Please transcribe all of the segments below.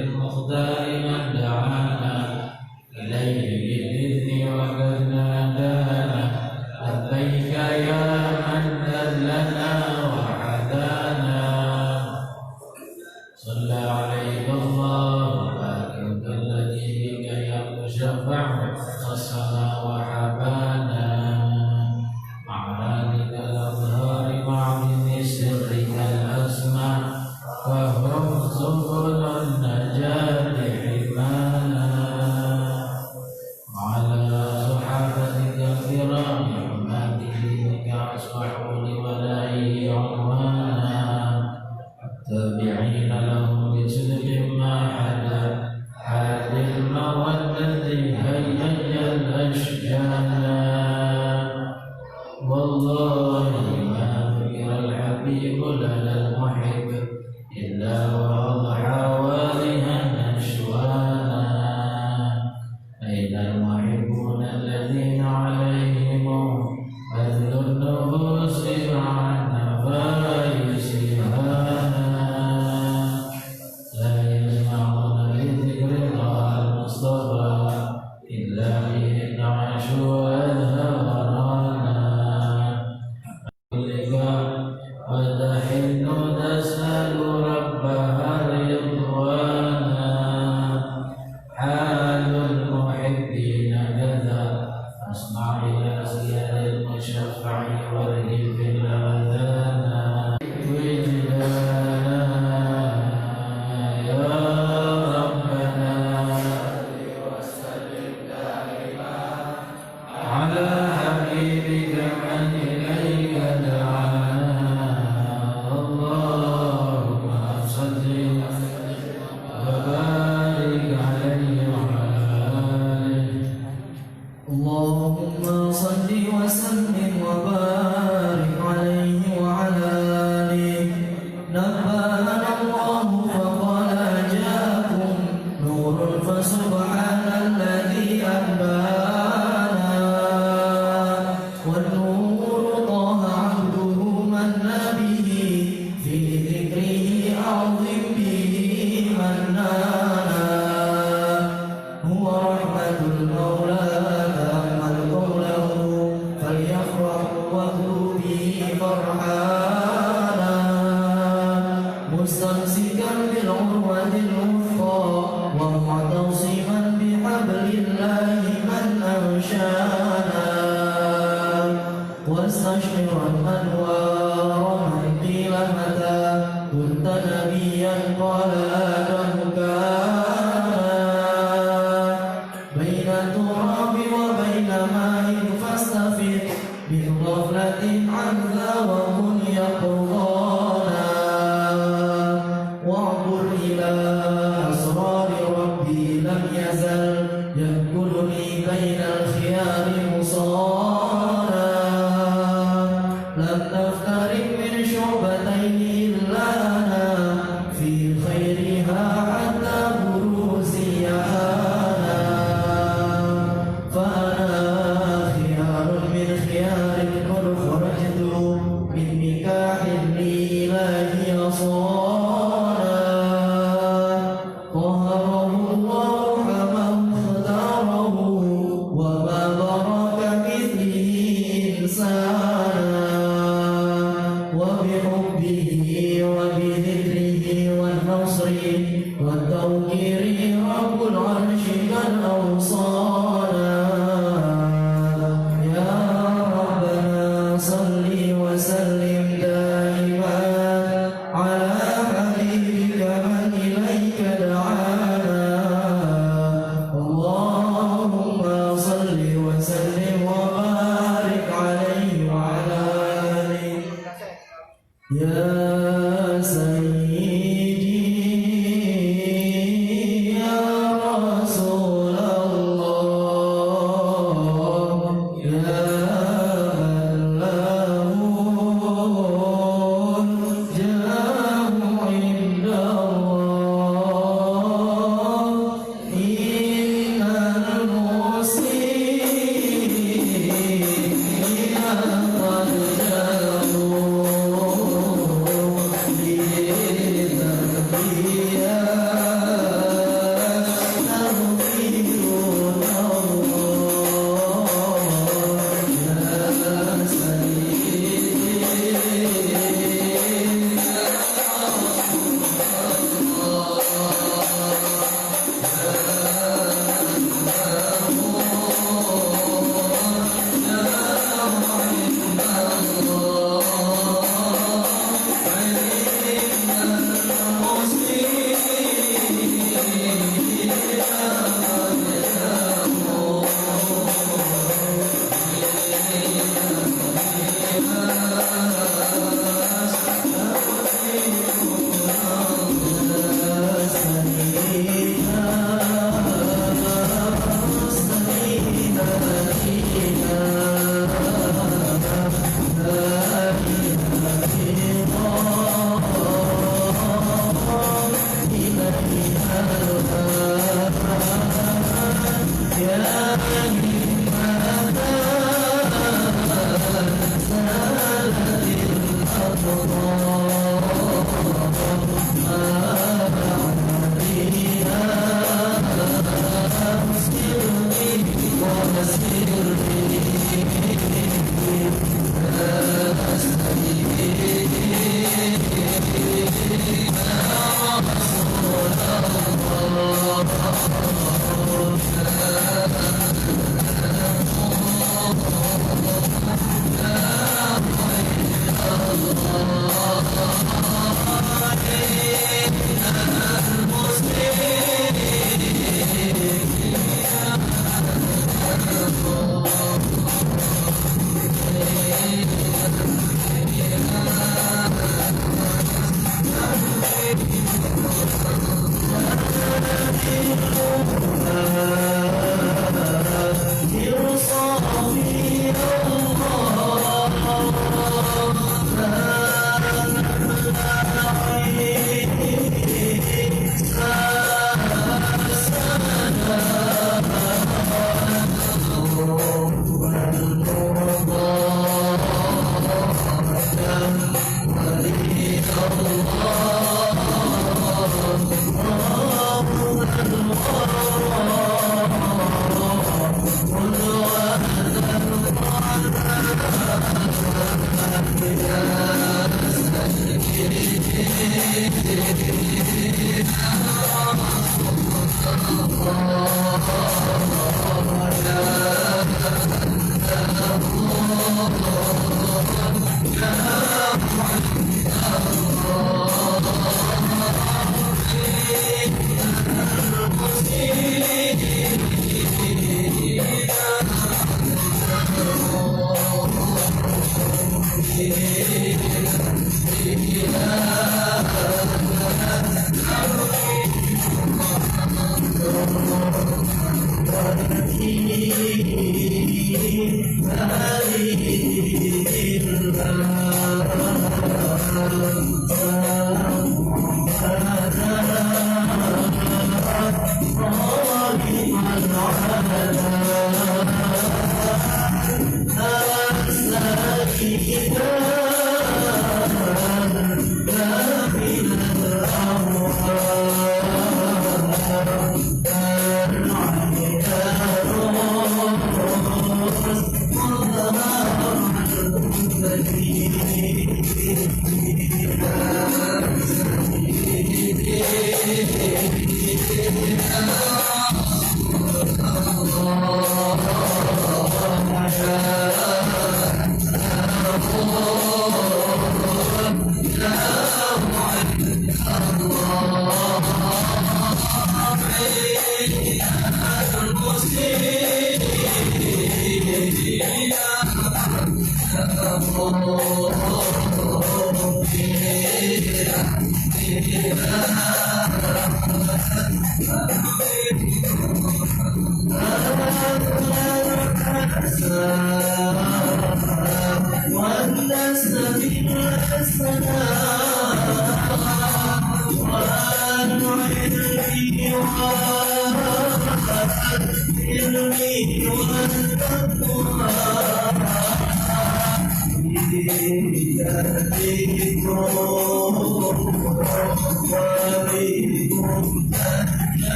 المودة هيج الأشجار خيرها حتى بروزها فأنا خيار من خيار قد خرجت من نكاح لإلهي صانا طهره الله حماه اختاره وما برك مثله إنسانا وبحبه وبذكره والنصر والتوقير رب العرش قد أوصانا يا ربنا صل وسلم دائما على حبيبك من إليك دعانا اللهم صل وسلم وبارك عليه وعلى آله يا سيدي يا رسول الله يا من له الجاه عند الله إن المسلمين قد Hare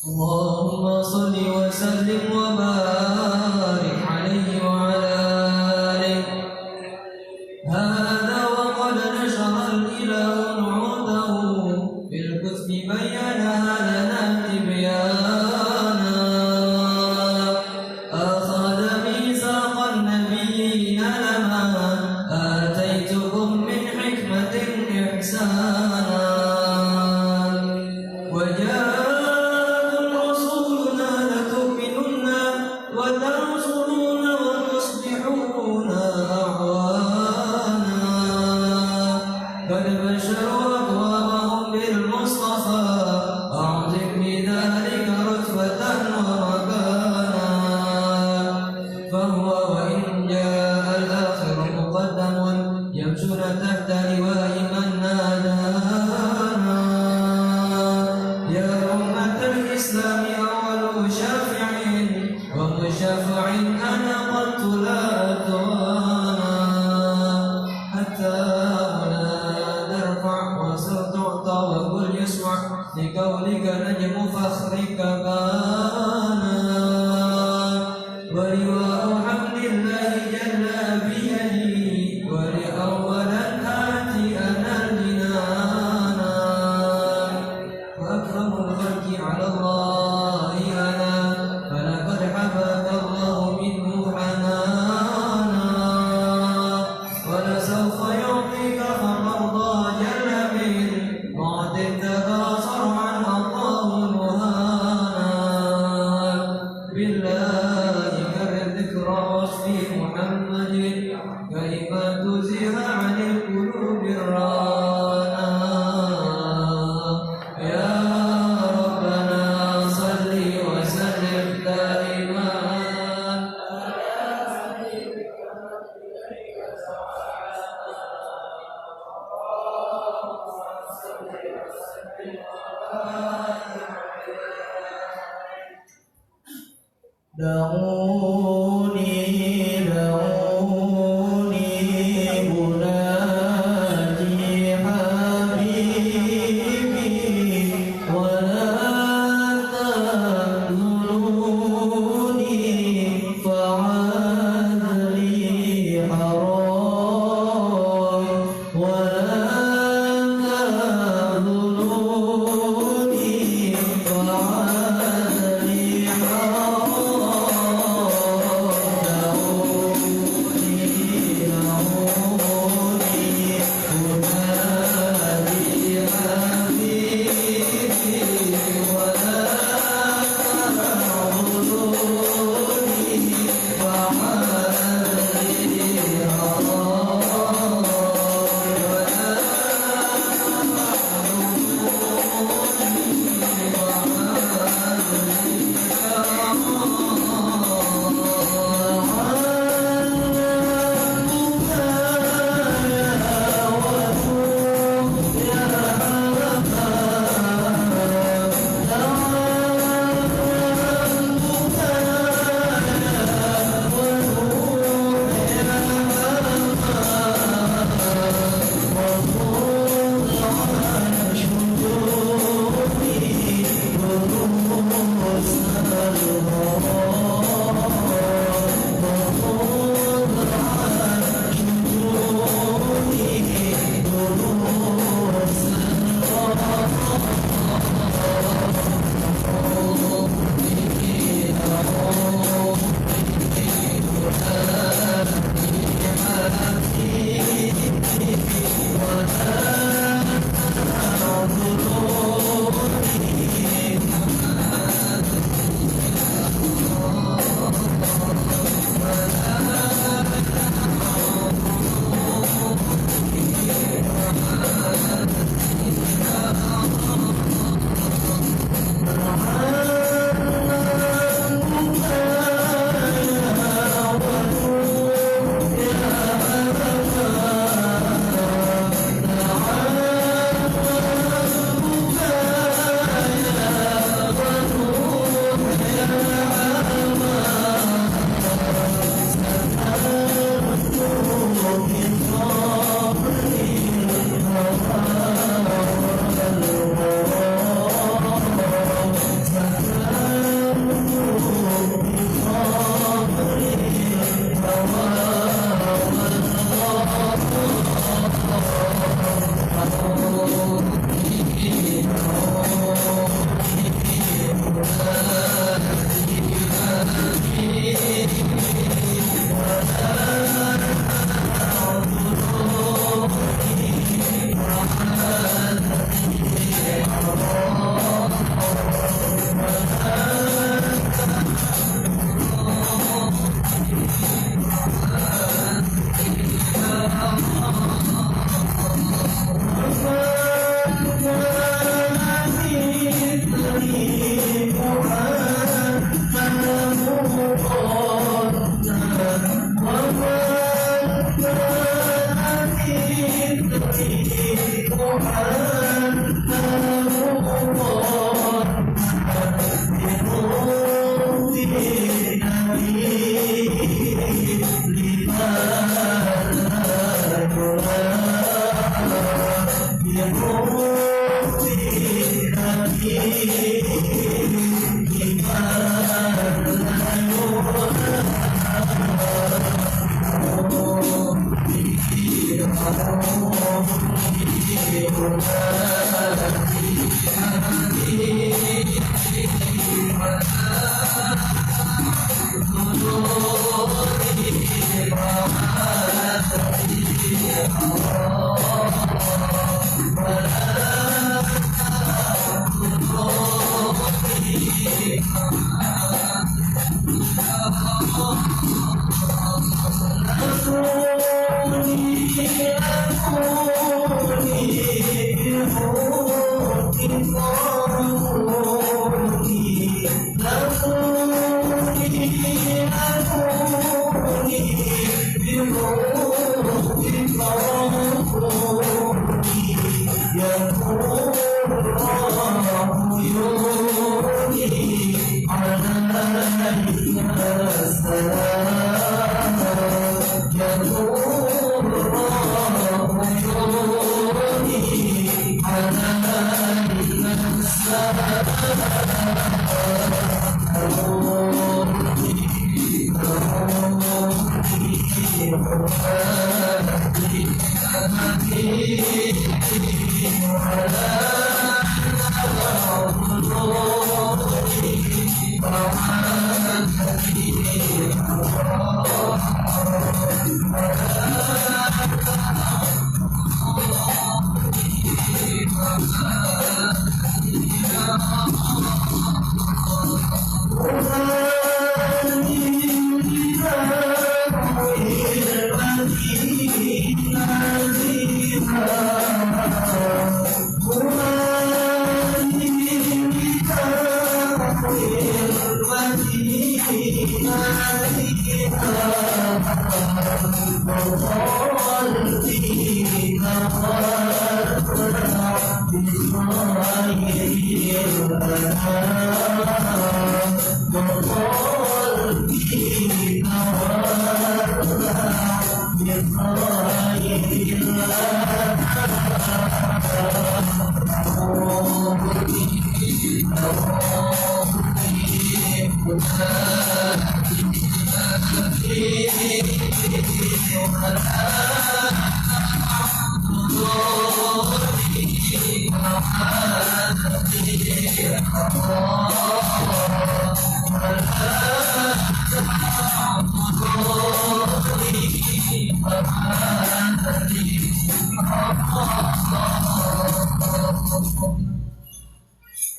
اللهم صل وسلم وبارك عليه وعلى آله. هذا وقد نشر الإله نعوته في الكتب بينها لنا تبيانا. أخذ ميثاق النبيين لما آتيتكم من حكمة إحسانا. تحت لواء من نادانا. يا أمة الإسلام أول شافع ومشفع أنا قلت لا أتوانا. حتى هنا نرفع وسر تعطى وكل يسمع لقولك نجم فخرك بانا. ولواء حمد الله جل بيدي ولأولا آتي أنا الجنانا. وأكرم الخلق على الله أنا فلقد حبك الله منه حنانا. ولسوف يعطيك فترضى جل من بعد تباصر عن الله نهانا. بالله كرر ذكر وصفي محمد كلمات تزيها عن القلوب الرانا. يا ربنا صل وسلم دائما دعوني أناجي حبيبي ولا تخذلوني فعاد لي حرام. ولا تخذلوني فعاد لي حرام. Wow.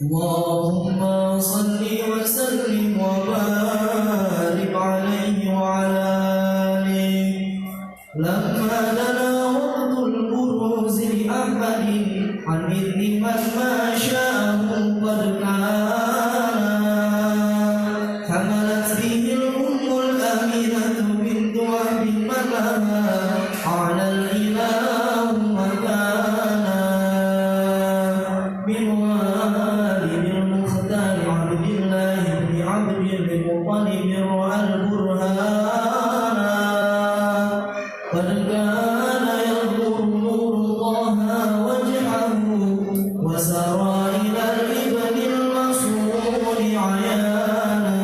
اللهم صل وسلم وبارك عليه وعلى آله لما دنا وقت البروز لأحد عن إذن من ما شاءه قد كان حملت به الأم الأمينة بنت وهب من لها على الإله مكانا من والد المختار عبد الله بن عبد المطلب رأى البرهان قد كان ينظر نور طه وجهه وسرى إلى الابن المسعود عيانا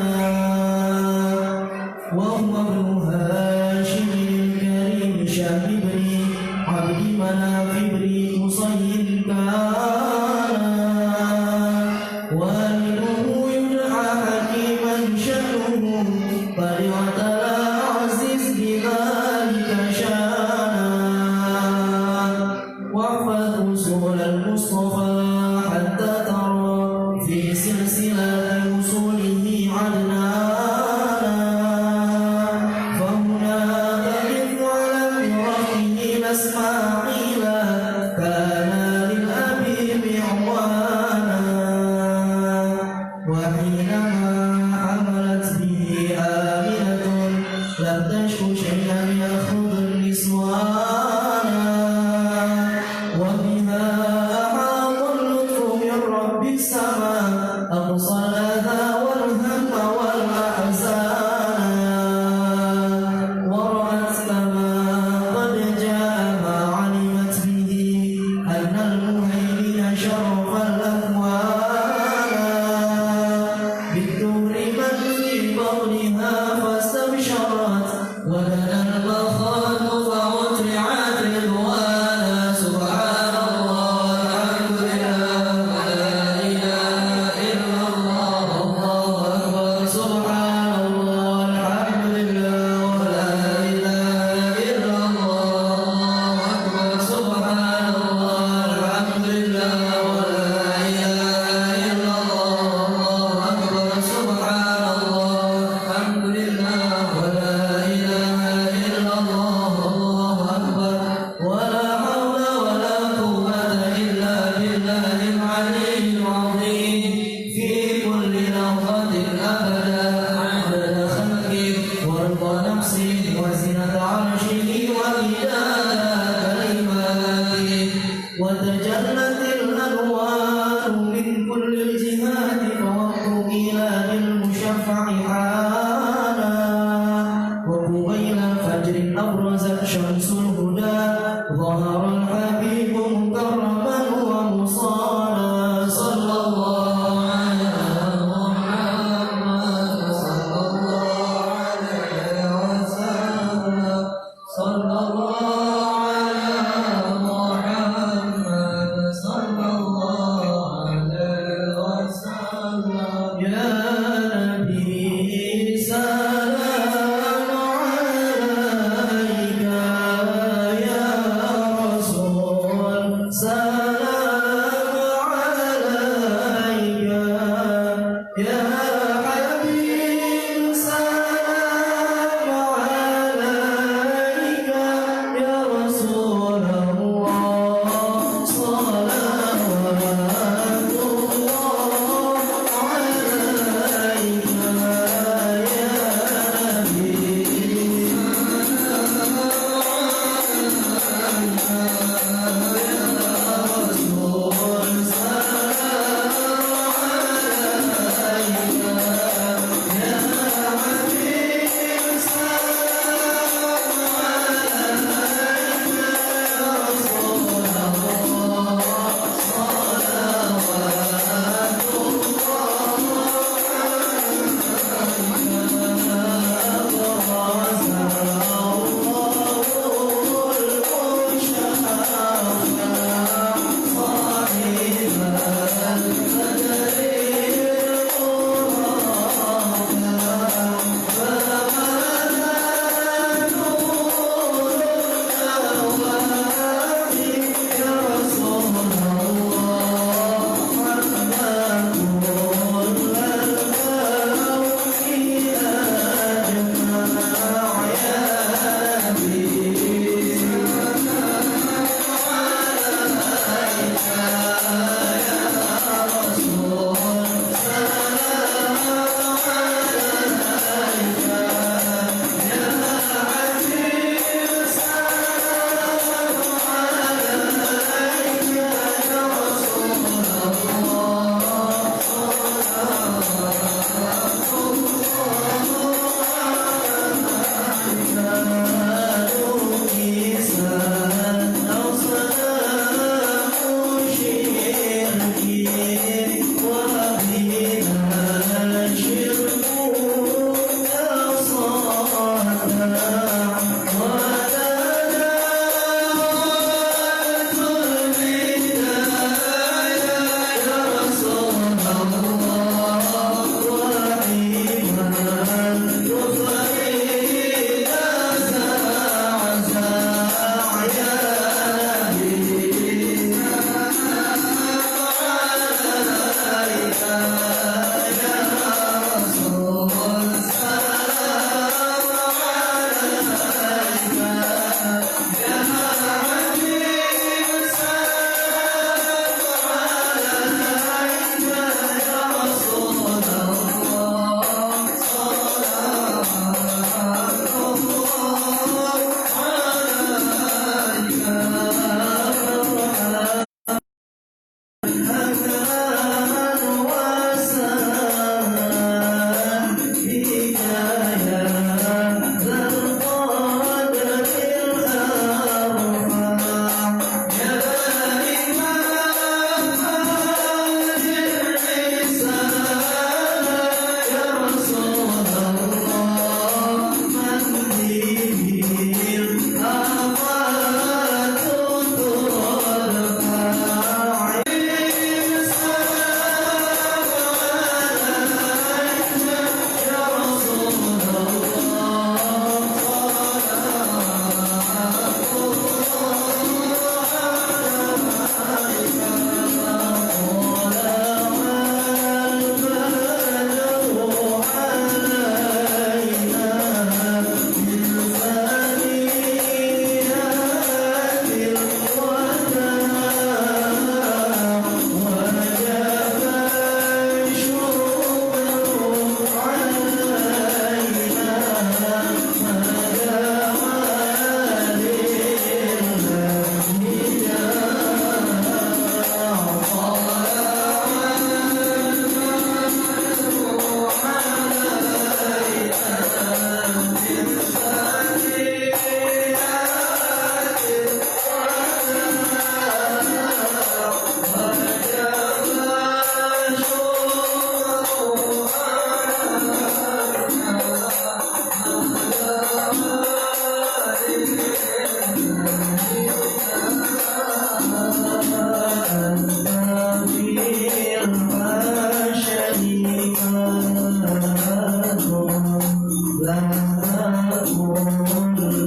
وهو ابن هاشم الكريم شاه بن عبد مناف بن قصي كان والده يدعى حكيما شأنه قد اعتلى عزيز بذلك شانا واحفظ وصول المصطفى حتى ترى في سلسلة وصوله عدنانا فهناك إذ على فرقه إسماعيل كان للأبي معوانا وحينما حملت به آمنة لم تشك شيئا يأخذ النسوانا وبها أحاط اللطف من رب السماء أقصى الأذى والهم والأحزان ورأت كما قد جاء ما علمت به أن المهيمن شرف الأكوان بالدور من في بطنها فاستبشرت ولنا المخاض فأترعت رضوانا سبحان الله الحمد لله ولا إله إلا الله الله أكبر سبحان الله الحمد لله ولا إله إلا الله أكبر سبحان الله الحمد لله ولا إله إلا الله أكبر سبحان الله الحمد لله ولا إله إلا الله الله أكبر ولا حول ولا قوة إلا بالله العلي العظيم في كل لحظة أبدا عدد خلقه ورضا نفسه وزنة عرشه ومداد كلماته وتجلت الأنوار من كل الجهات فوقت ميلاد المشفع حالا وقبيل الفجر أبرزت شمس الهدى ظهر الحبيب مكرما ومصالا صلى الله على محمد صلى الله عليه وسلم صلى الله على محمد صلى الله عليه وسلم يا نبي سلام عليك يا رسول What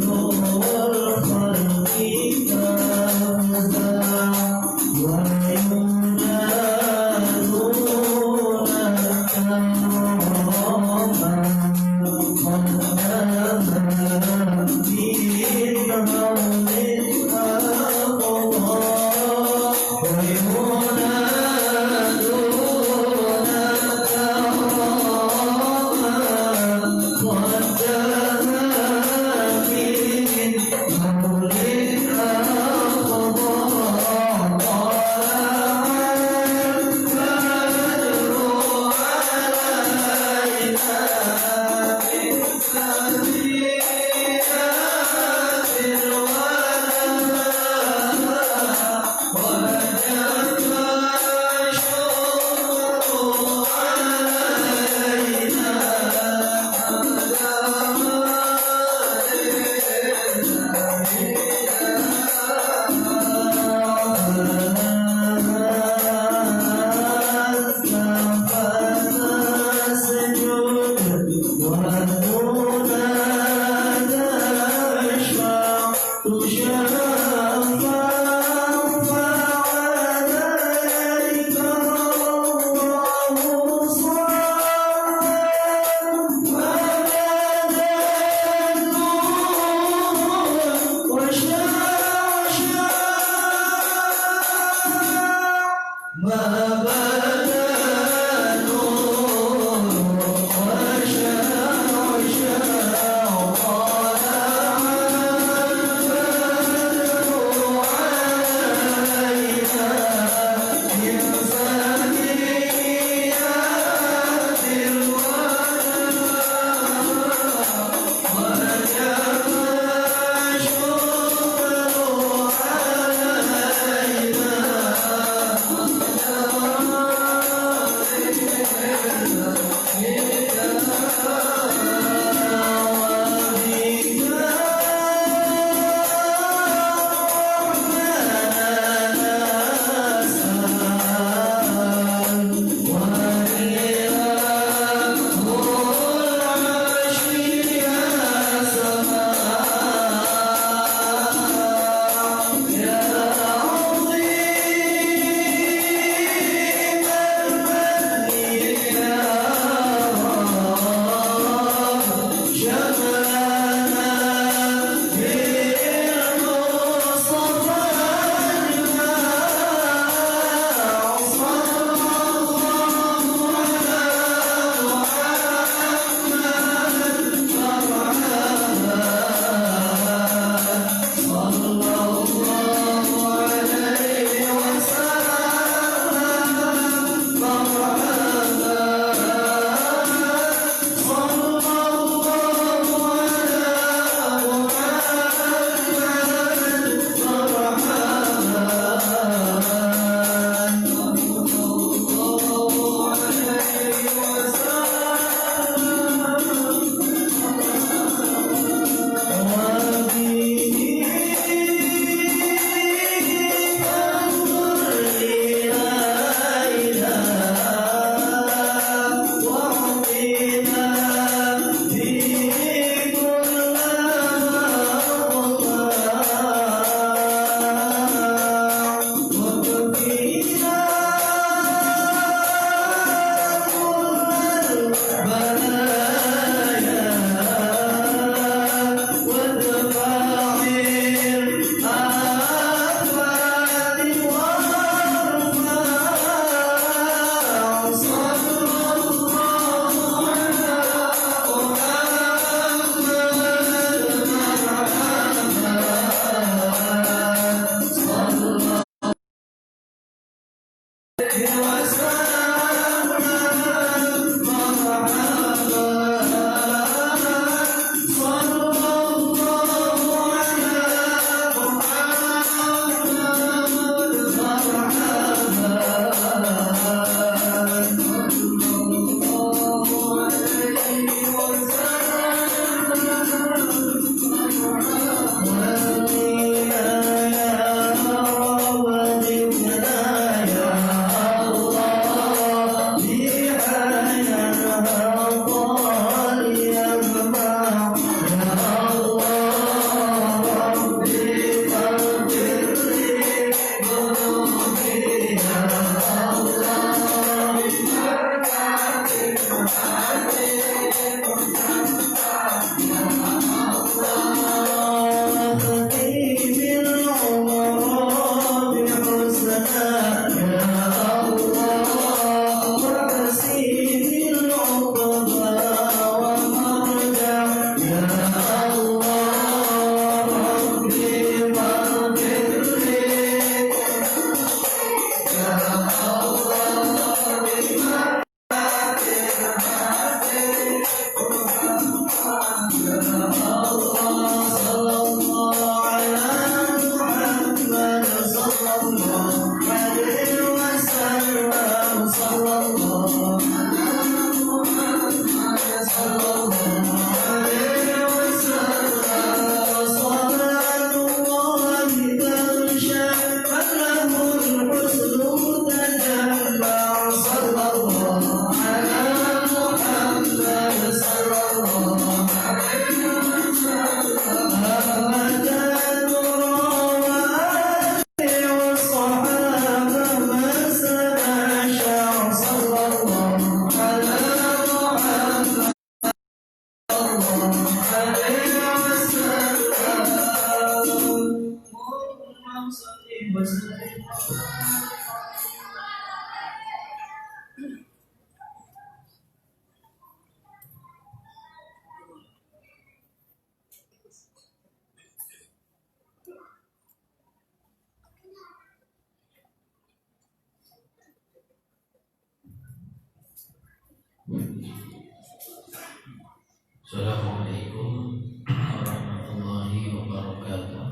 Assalamualaikum warahmatullahi wabarakatuh.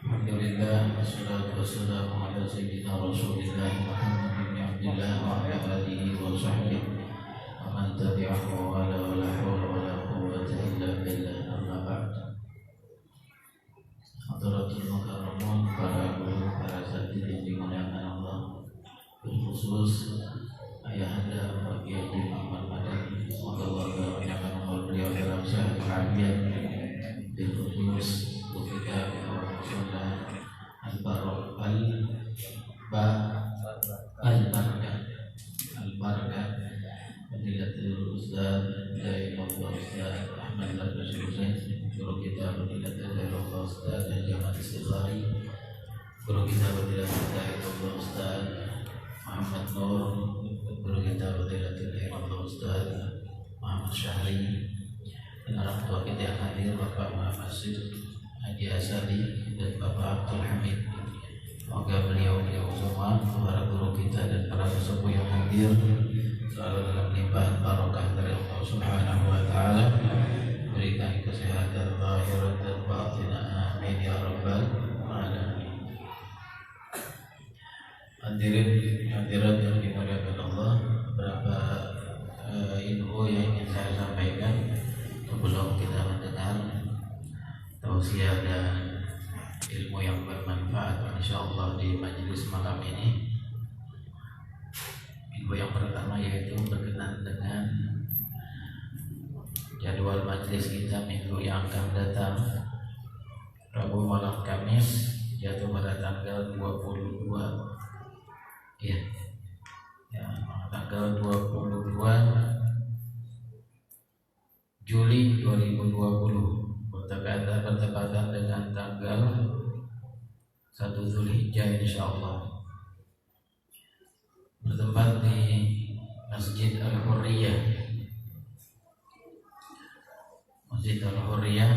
Alhamdulillah, wassalatu wassalamu ala sayyidina Rasulillah Muhammad bin Abdillah wa ala alihi wa sahbihi wa man tabi'ahu wa la hawla wa la quwwata illa billah. Amma ba'd. Hadaratul mukarramun, para guru, para santri yang dimuliakan Allah, khusus Ayahanda Bapak Haji Muhammad Madani, semoga Allah menyatakan umur beliau dalam sehat walafiat, khusus untuk kita Rasulullah al-barakah Fadilatul Ustaz Jaimullah Ustaz Ahmad Al-Bashir Husain, guru kita Fadilatul Jaimullah Ustaz Jamal Istighfari, guru kita Fadilatul Jaimullah Ustaz Muhammad Nur, guru kita Fadilatul Jaimullah Ustaz Muhammad Syahri, dan orang tua kita yang hadir, Bapak Muhammad Sid Haji Asadi dan Bapak Abdul Hamid. Semoga beliau semua, para guru kita dan para sesepuh yang hadir selalu dalam limpahan barokah dari Allah Subhanahu wa taala, berikan kesehatan zahir dan batin, amin ya rabbal alamin. Hadirat yang dimuliakan Allah, beberapa info yang ingin saya sampaikan sebelum kita mendengar tausiah dan ilmu yang bermanfaat insyaallah di majelis malam ini. Info yang pertama yaitu berkenaan dengan jadwal majelis kita minggu yang akan datang, Rabu malam Kamis jatuh pada tanggal 22 ya, tanggal 22 Juli 2020 bertepatan dengan tanggal 1 Zulhijjah insyaallah, bertempat di Masjid Al-Hurriyah. Masjid Al-Hurriyah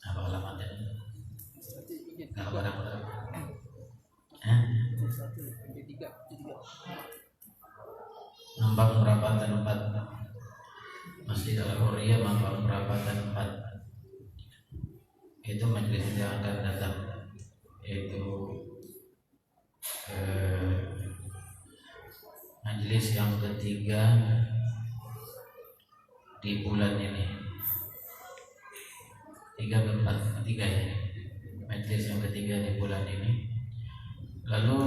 apa alamatnya? Enggak barang-barang. Mampang Perapatan 4. Masjid Al-Hurriyah Mampang Perapatan 4. Itu majelis yang akan datang, yaitu majelis yang ketiga di bulan ini. Ketiga ya. Majelis yang ketiga di bulan ini. Lalu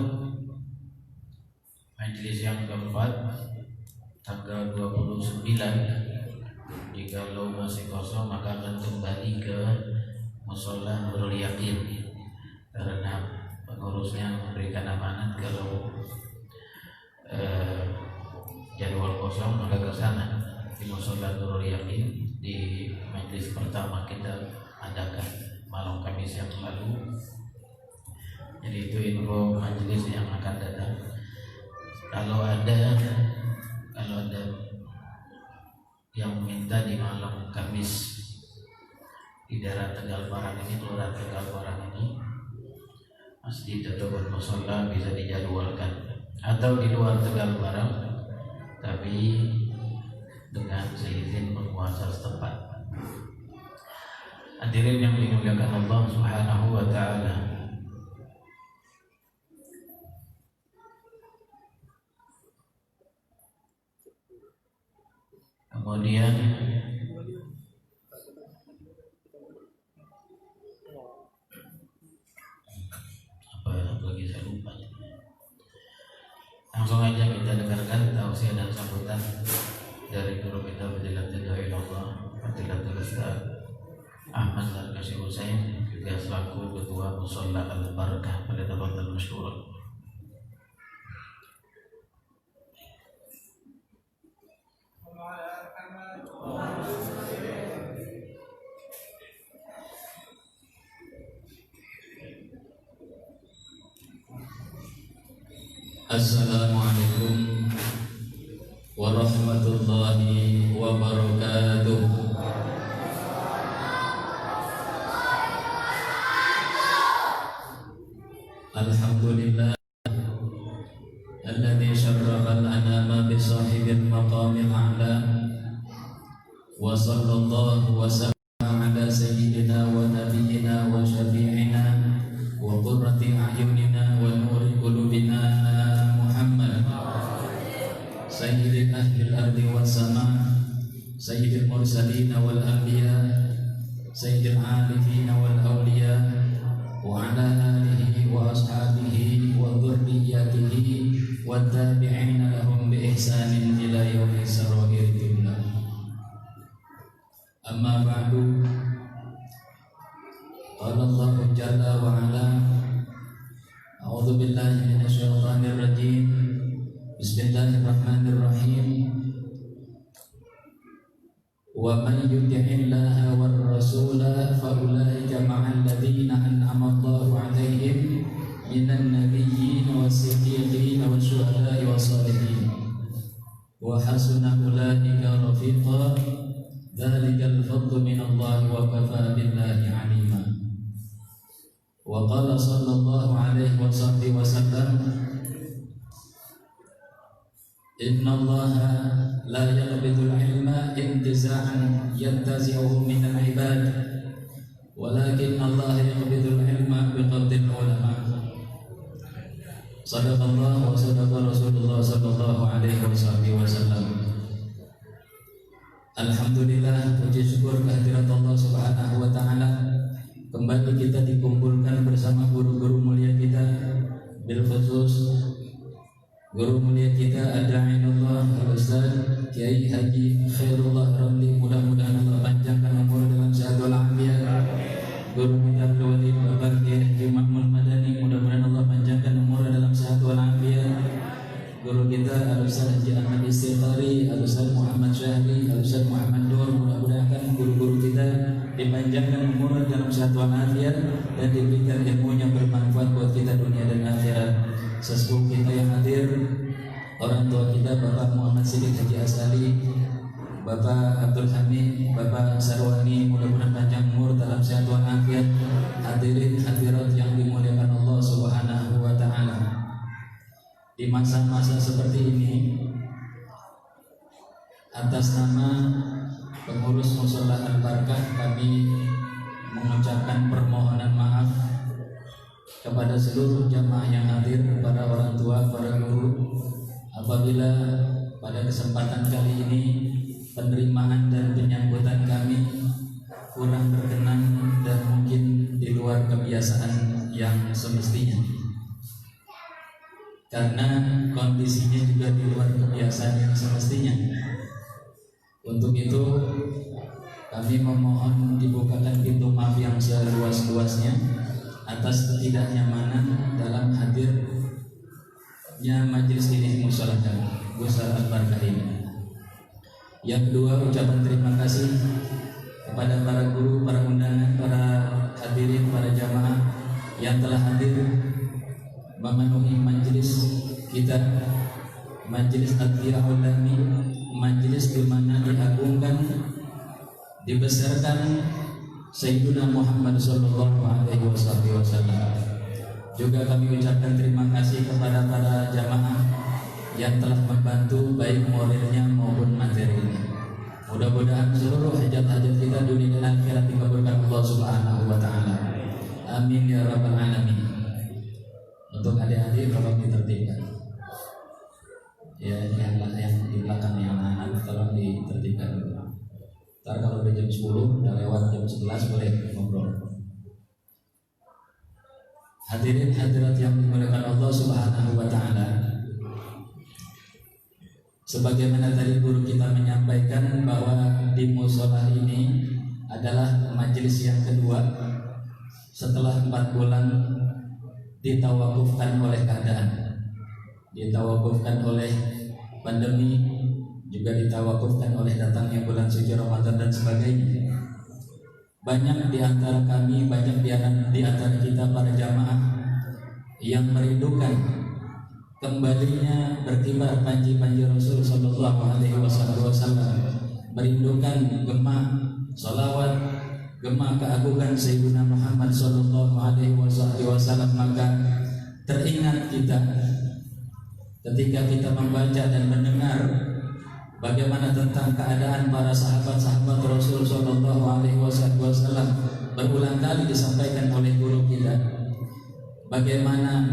majelis yang keempat tanggal 29, jika lo masih kosong maka akan kembali ke Mushola Nurul Yakin, karena pengurusnya memberikan amanat kalau jadwal kosong maka ke sana di Mushola Nurul Yakin di majelis pertama kita adakan malam Kamis yang lalu. Jadi itu info majelis yang akan datang. Kalau ada yang minta di malam Kamis di daerah Tegal Parang ini, Kelurahan Tegal Parang ini, masjid atau mushola bisa dijadwalkan, atau di luar Tegal Parang tapi dengan seizin penguasa setempat. Hadirin yang dimuliakan Allah Subhanahu wa taala, kemudian lagi saya lupa. Langsung aja kita dengarkan tausiah dan sambutan dari guru kita Fadilatul Jaimullah Fadilatul Ustaz Ahmad Al-Bashir Husain, juga selaku ketua Mushola Al-Barakah. Pada tafadhal masykurun. Assalamualaikum warahmatullahi wabarakatuh. Alhamdulillah المقام الأعلى وصلى الله وسلم على سيدنا ونبينا وشفيعنا وقرة أعيننا ونور قلوبنا محمد سيد أهل الأرض والسماء سيد المرسلين والأنبياء سيد العارفين والأولياء وعلى آله وأصحابه وذريته والتابعين لهم بإحسان إلى يوم السرائر كلها. أما بعد قال الله جل وعلا أعوذ بالله من الشيطان الرجيم بسم الله الرحمن الرحيم ومن يطع الله والرسول فأولئك مع الذين أنعم الله عليهم من النبيين والصديقين والشهداء والصالحين وحسن أولئك رفيقا ذلك الفضل من الله وكفى بالله عليما. وقال صلى الله عليه وسلم إن الله لا يقبض العلم انتزاعا ينتزعه من العباد ولكن الله يقبض العلم بقبض العلماء. صدق الله وصدق رسول الله صلى الله عليه وسلم. Alhamdulillah, puji syukur kehadirat Allah Subhanahu wa taala. Kembali kita dikumpulkan bersama guru-guru mulia kita, bil khusus guru mulia kita Ad-Da'inullah Al-Ustaz Kiai Haji Khairullah Ramli, mudah-mudahan Allah panjangkan umur dalam sehat walafiat. Guru kita Abdul Wali Bapak Kiai Haji Mahmud Madani, mudah-mudahan Allah panjangkan umur dalam sehat walafiat. Guru kita Al-Ustaz Haji Ahmad Istighfari, Al-Ustaz Muhammad Syahri, Al-Ustaz Muhammad Nur, mudah-mudahan guru-guru kita dipanjangkan umur dalam sehat walafiat dan diberikan ilmu yang bermanfaat buat kita dunia dan akhirat. Sesepuh kita yang hadir, orang tua kita Bapak Muhammad Siddiq Haji Asali, Bapak Abdul Hamid, Bapak Sarwani, mudah-mudahan panjang umur dalam sehat walafiat. Hadirin hadirat yang dimuliakan Allah Subhanahu wa taala. Di masa-masa seperti ini, atas nama pengurus Mushola Al-Barakah kami mengucapkan permohonan maaf kepada seluruh jamaah yang hadir, para orang tua, para guru, apabila pada kesempatan kali ini penerimaan dan penyambutan kami kurang berkenan dan mungkin di luar kebiasaan yang semestinya, karena kondisinya juga di luar kebiasaan yang semestinya. Untuk itu kami memohon dibukakan pintu maaf yang seluas-luasnya atas ketidaknyamanan dalam hadirnya majelis ini Mushola Al-Barakah ini. Yang kedua, ucapan terima kasih kepada para guru, para undangan, para hadirin, para jamaah yang telah hadir memenuhi majelis kita, majelis At-Tirahul Lami, majelis di mana diagungkan, dibesarkan Sayyiduna Muhammad sallallahu alaihi wasallam. Juga kami ucapkan terima kasih kepada para jamaah yang telah membantu baik moralnya maupun materinya. Mudah-mudahan seluruh hajat-hajat kita dunia dan akhirat dikabulkan Allah Subhanahu wa taala. Amin ya rabbal alamin. Untuk adik-adik tolong ditertibkan. Ya, yang di belakang yang anak tolong ditertibkan. Ntar kalau udah jam 10, udah lewat jam 11 boleh ngobrol. Hadirin hadirat yang dimuliakan Allah Subhanahu wa taala. Sebagaimana tadi guru kita menyampaikan bahwa di mushola ini adalah majelis yang kedua setelah 4 bulan ditawakufkan oleh keadaan, ditawakufkan oleh pandemi, juga ditawakufkan oleh datangnya bulan suci Ramadan dan sebagainya. Banyak di antara kami, banyak di antara kita para jamaah yang merindukan kembalinya berkibar panji-panji Rasul sallallahu alaihi wasallam, merindukan gema salawat, gema keagungan Sayyidina Muhammad sallallahu alaihi wasallam. Maka teringat kita ketika kita membaca dan mendengar bagaimana tentang keadaan para sahabat-sahabat Rasul Sallallahu Alaihi Wasallam, berulang kali disampaikan oleh guru kita. Bagaimana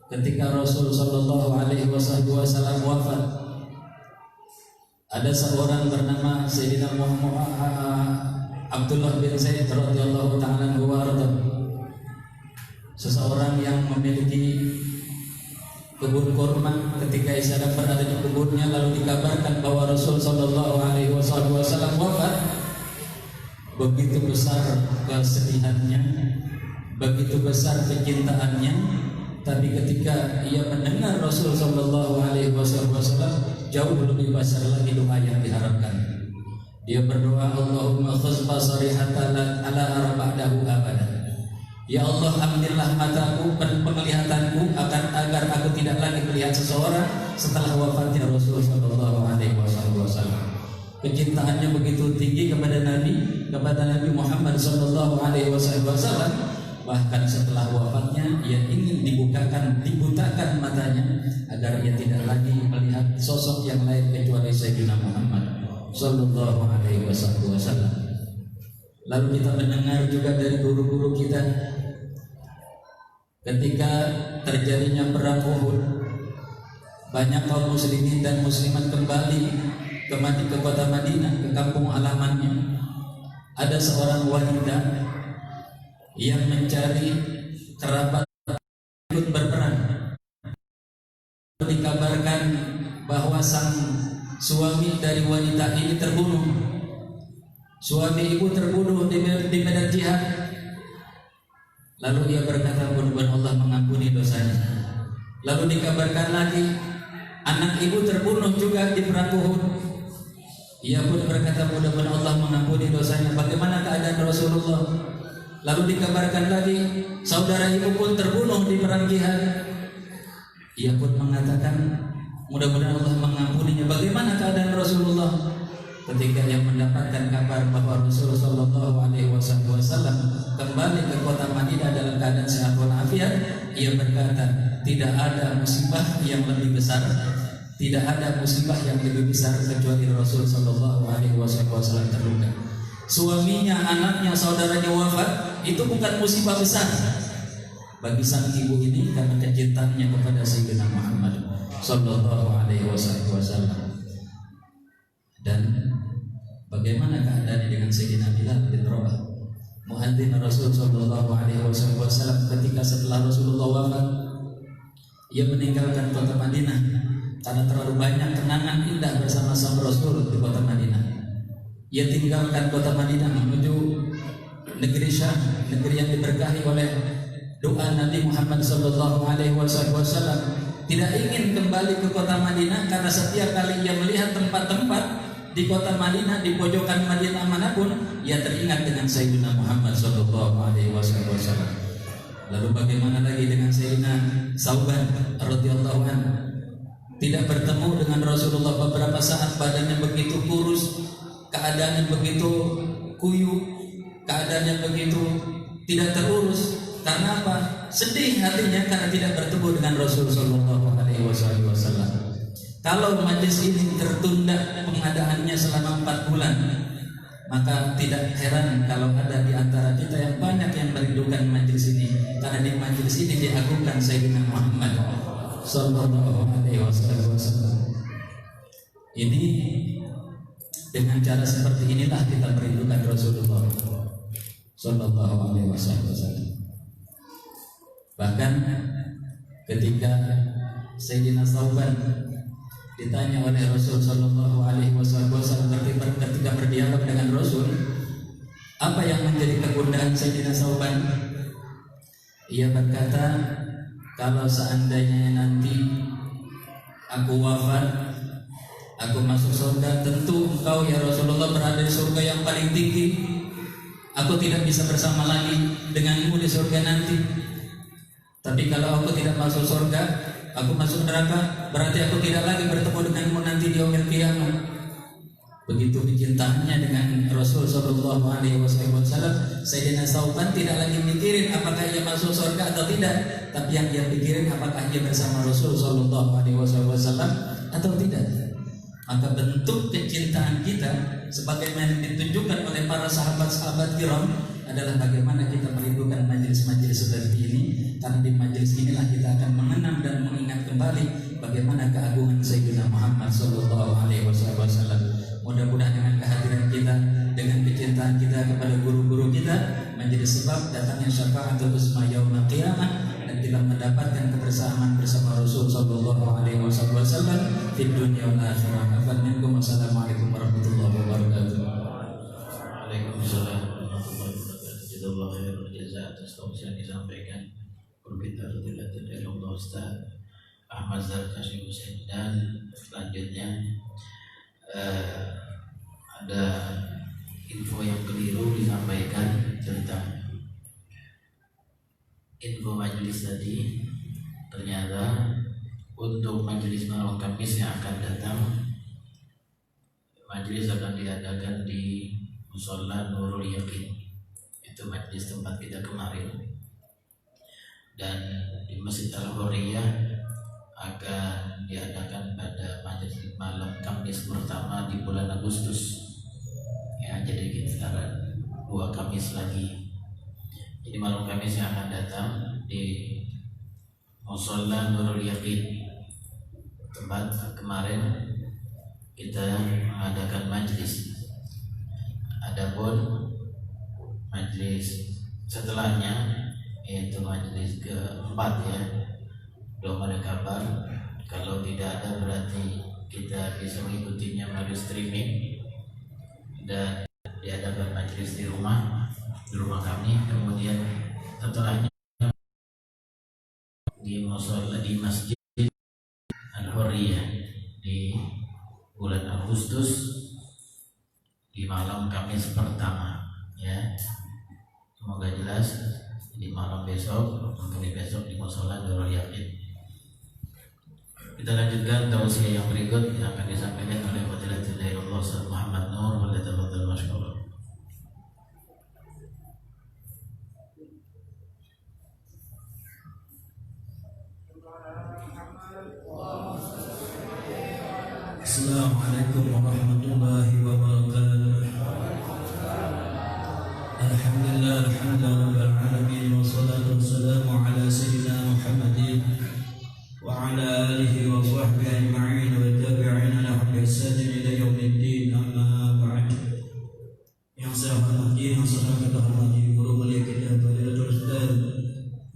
ketika Rasul Sallallahu Alaihi Wasallam wafat, ada seorang bernama Sayyidina Muhammad Abdullah bin Zaid radhiyallahu ta'ala anhu warda, seseorang yang memiliki kebun kurma. Ketika sedang berada di kebunnya, lalu dikabarkan bahwa Rasul Sallallahu Alaihi Wasallam wafat. Begitu besar kesedihannya, begitu besar kecintaannya. Tapi ketika ia mendengar Rasul Sallallahu Alaihi Wasallam, jauh lebih besar lagi doa yang diharapkan. Dia berdoa, Allahumma khuz basari hatta la ara ba'dahu abada. Ya Allah, ambillah mataku, penglihatanku agar aku tidak lagi melihat seseorang setelah wafatnya Rasul Sallallahu Alaihi Wasallam. Kecintaannya begitu tinggi kepada Nabi Muhammad Sallallahu Alaihi Wasallam. Bahkan setelah wafatnya, ia ingin dibutakan matanya agar ia tidak lagi melihat sosok yang lain kecuali Sayyidina Muhammad Sallallahu Alaihi Wasallam. Lalu kita mendengar juga dari guru-guru kita, ketika terjadinya perang Uhud, banyak kaum muslimin dan muslimat kembali ke kota Madinah, ke kampung halamannya. Ada seorang wanita yang mencari kerabat ikut berperang. Dikabarkan bahwa sang suami dari wanita ini terbunuh. Suami ibu terbunuh di medan jihad. Lalu ia berkata, mudah-mudahan Allah mengampuni dosanya. Lalu dikabarkan lagi, anak ibu terbunuh juga di perang Uhud. Ia pun berkata, mudah-mudahan Allah mengampuni dosanya. Bagaimana keadaan Rasulullah? Lalu dikabarkan lagi, saudara ibu pun terbunuh di perang jihad. Ia pun mengatakan, mudah-mudahan Allah mengampuninya. Bagaimana keadaan Rasulullah? Ketika yang mendapatkan kabar bahwa Rasulullah Sallallahu Alaihi Wasallam kembali ke kota Madinah dalam keadaan sehat walafiat, ia berkata, tidak ada musibah yang lebih besar, tidak ada musibah yang lebih besar kecuali Rasul Sallallahu Alaihi Wasallam terluka. Suaminya, anaknya, saudaranya wafat, itu bukan musibah besar bagi sang ibu ini karena kecintaannya kepada Sayyidina Muhammad Sallallahu Alaihi Wasallam. Dan bagaimana keadaan dengan Sayyidina Bilal bin Rabah, muadzin Rasul Sallallahu Alaihi Wasallam, ketika setelah Rasulullah wafat, ia meninggalkan kota Madinah karena terlalu banyak kenangan indah bersama sang Rasul di kota Madinah. Ia tinggalkan kota Madinah menuju negeri Syam, negeri yang diberkahi oleh doa Nabi Muhammad Sallallahu Alaihi Wasallam. Tidak ingin kembali ke kota Madinah karena setiap kali ia melihat tempat-tempat di kota Madinah, di pojokan Madinah manapun, ia teringat dengan Sayyidina Muhammad Sallallahu Alaihi Wasallam. Lalu bagaimana lagi dengan Sayyidina Sauban radhiyallahu anhu? Tidak bertemu dengan Rasulullah beberapa saat, badannya begitu kurus, keadaannya begitu kuyu, keadaannya begitu tidak terurus. Karena apa? Sedih hatinya karena tidak bertemu dengan Rasul Sallallahu Alaihi Wasallam. Kalau majlis ini tertunda pengadaannya selama 4 bulan, maka tidak heran kalau ada di antara kita yang banyak yang merindukan majlis ini, karena di majlis ini diagungkan Sayyidina Muhammad Sallallahu Alaihi Wasallam. Ini dengan cara seperti inilah kita merindukan Rasulullah Sallallahu Alaihi Wasallam. Bahkan ketika Sayyidina Sauban ditanya oleh Rasul Sallallahu Alaihi Wasallam ketika berdialog dengan Rasul, apa yang menjadi kegundahan Sayyidina Sauban? Ia berkata, kalau seandainya nanti aku wafat, aku masuk surga, tentu engkau ya Rasulullah berada di surga yang paling tinggi. Aku tidak bisa bersama lagi denganmu di surga nanti. Tapi kalau aku tidak masuk surga, aku masuk neraka, berarti aku tidak lagi bertemu denganmu nanti di yaumil qiyamah. Begitu kecintaannya dengan Rasul Sallallahu Alaihi Wasallam, Sayyidina Sauban tidak lagi mikirin apakah ia masuk surga atau tidak, tapi yang dia pikirin apakah ia bersama Rasul Sallallahu Alaihi Wasallam atau tidak. Maka bentuk kecintaan kita sebagaimana ditunjukkan oleh para sahabat-sahabat kiram adalah bagaimana kita merindukan majelis-majelis seperti ini, karena di majelis inilah kita akan mengenang dan mengingat kembali bagaimana keagungan Sayyidina Muhammad sallallahu alaihi wasallam. Mudah-mudahan dengan kehadiran kita, dengan kecintaan kita kepada guru-guru kita, menjadi sebab datangnya syafaatul uzma yaumil qiyamah, dan kita mendapatkan kebersamaan bersama Rasul sallallahu alaihi wasallam di dunia wal akhirah. Assalamualaikum warahmatullahi wabarakatuh. Waalaikumsalam warahmatullahi wabarakatuh. Jazakallahu khairan jazaa atas tausiah yang disampaikan. Berbicara dari Allah Ustaz Ahmad Zarkashi Hussein. Dan selanjutnya ada info yang keliru disampaikan tentang info majelis tadi. Ternyata untuk majelis malam Kamis yang akan datang, majelis akan diadakan di Musholla Nurul Yakin. Itu majelis tempat kita kemarin. Dan di Masjid Al-Hurriyah akan diadakan pada majelis malam Kamis pertama di bulan Agustus. Ya, jadi kita ada 2 Kamis lagi. Jadi malam Kamis yang akan datang di Musholla Nurul Yakin, tempat kemarin kita mengadakan majelis. Adapun majelis setelahnya, yaitu majelis keempat, ya, belum ada kabar. Kalau tidak ada berarti kita bisa mengikutinya melalui streaming, dan diadakan majelis di rumah kami. Kemudian setelahnya di musholla di Masjid Al-Hurriyah di bulan Agustus di malam Kamis pertama, ya. Semoga jelas. Di malam besok, mungkin besok di Musholla Nurul Yakin. Kita lanjutkan tausiah yang berikut yang akan disampaikan oleh Fadilatul Dairullah Ustaz Muhammad Nur. Waliyatafadhal mashkurun. Assalamualaikum warahmatullahi wabarakatuh. Alhamdulillah, alhamdulillah alamin, wassalatu wassalamu ala sayyidina Muhammadin wa ala alihi wa sahbihi ajma'in wa tabi'ina lahum bi ihsanin ila yaumiddin. Amma ba'd. Yang saya hormati, yang saya hormati guru mulia kita Fadilatul Ustaz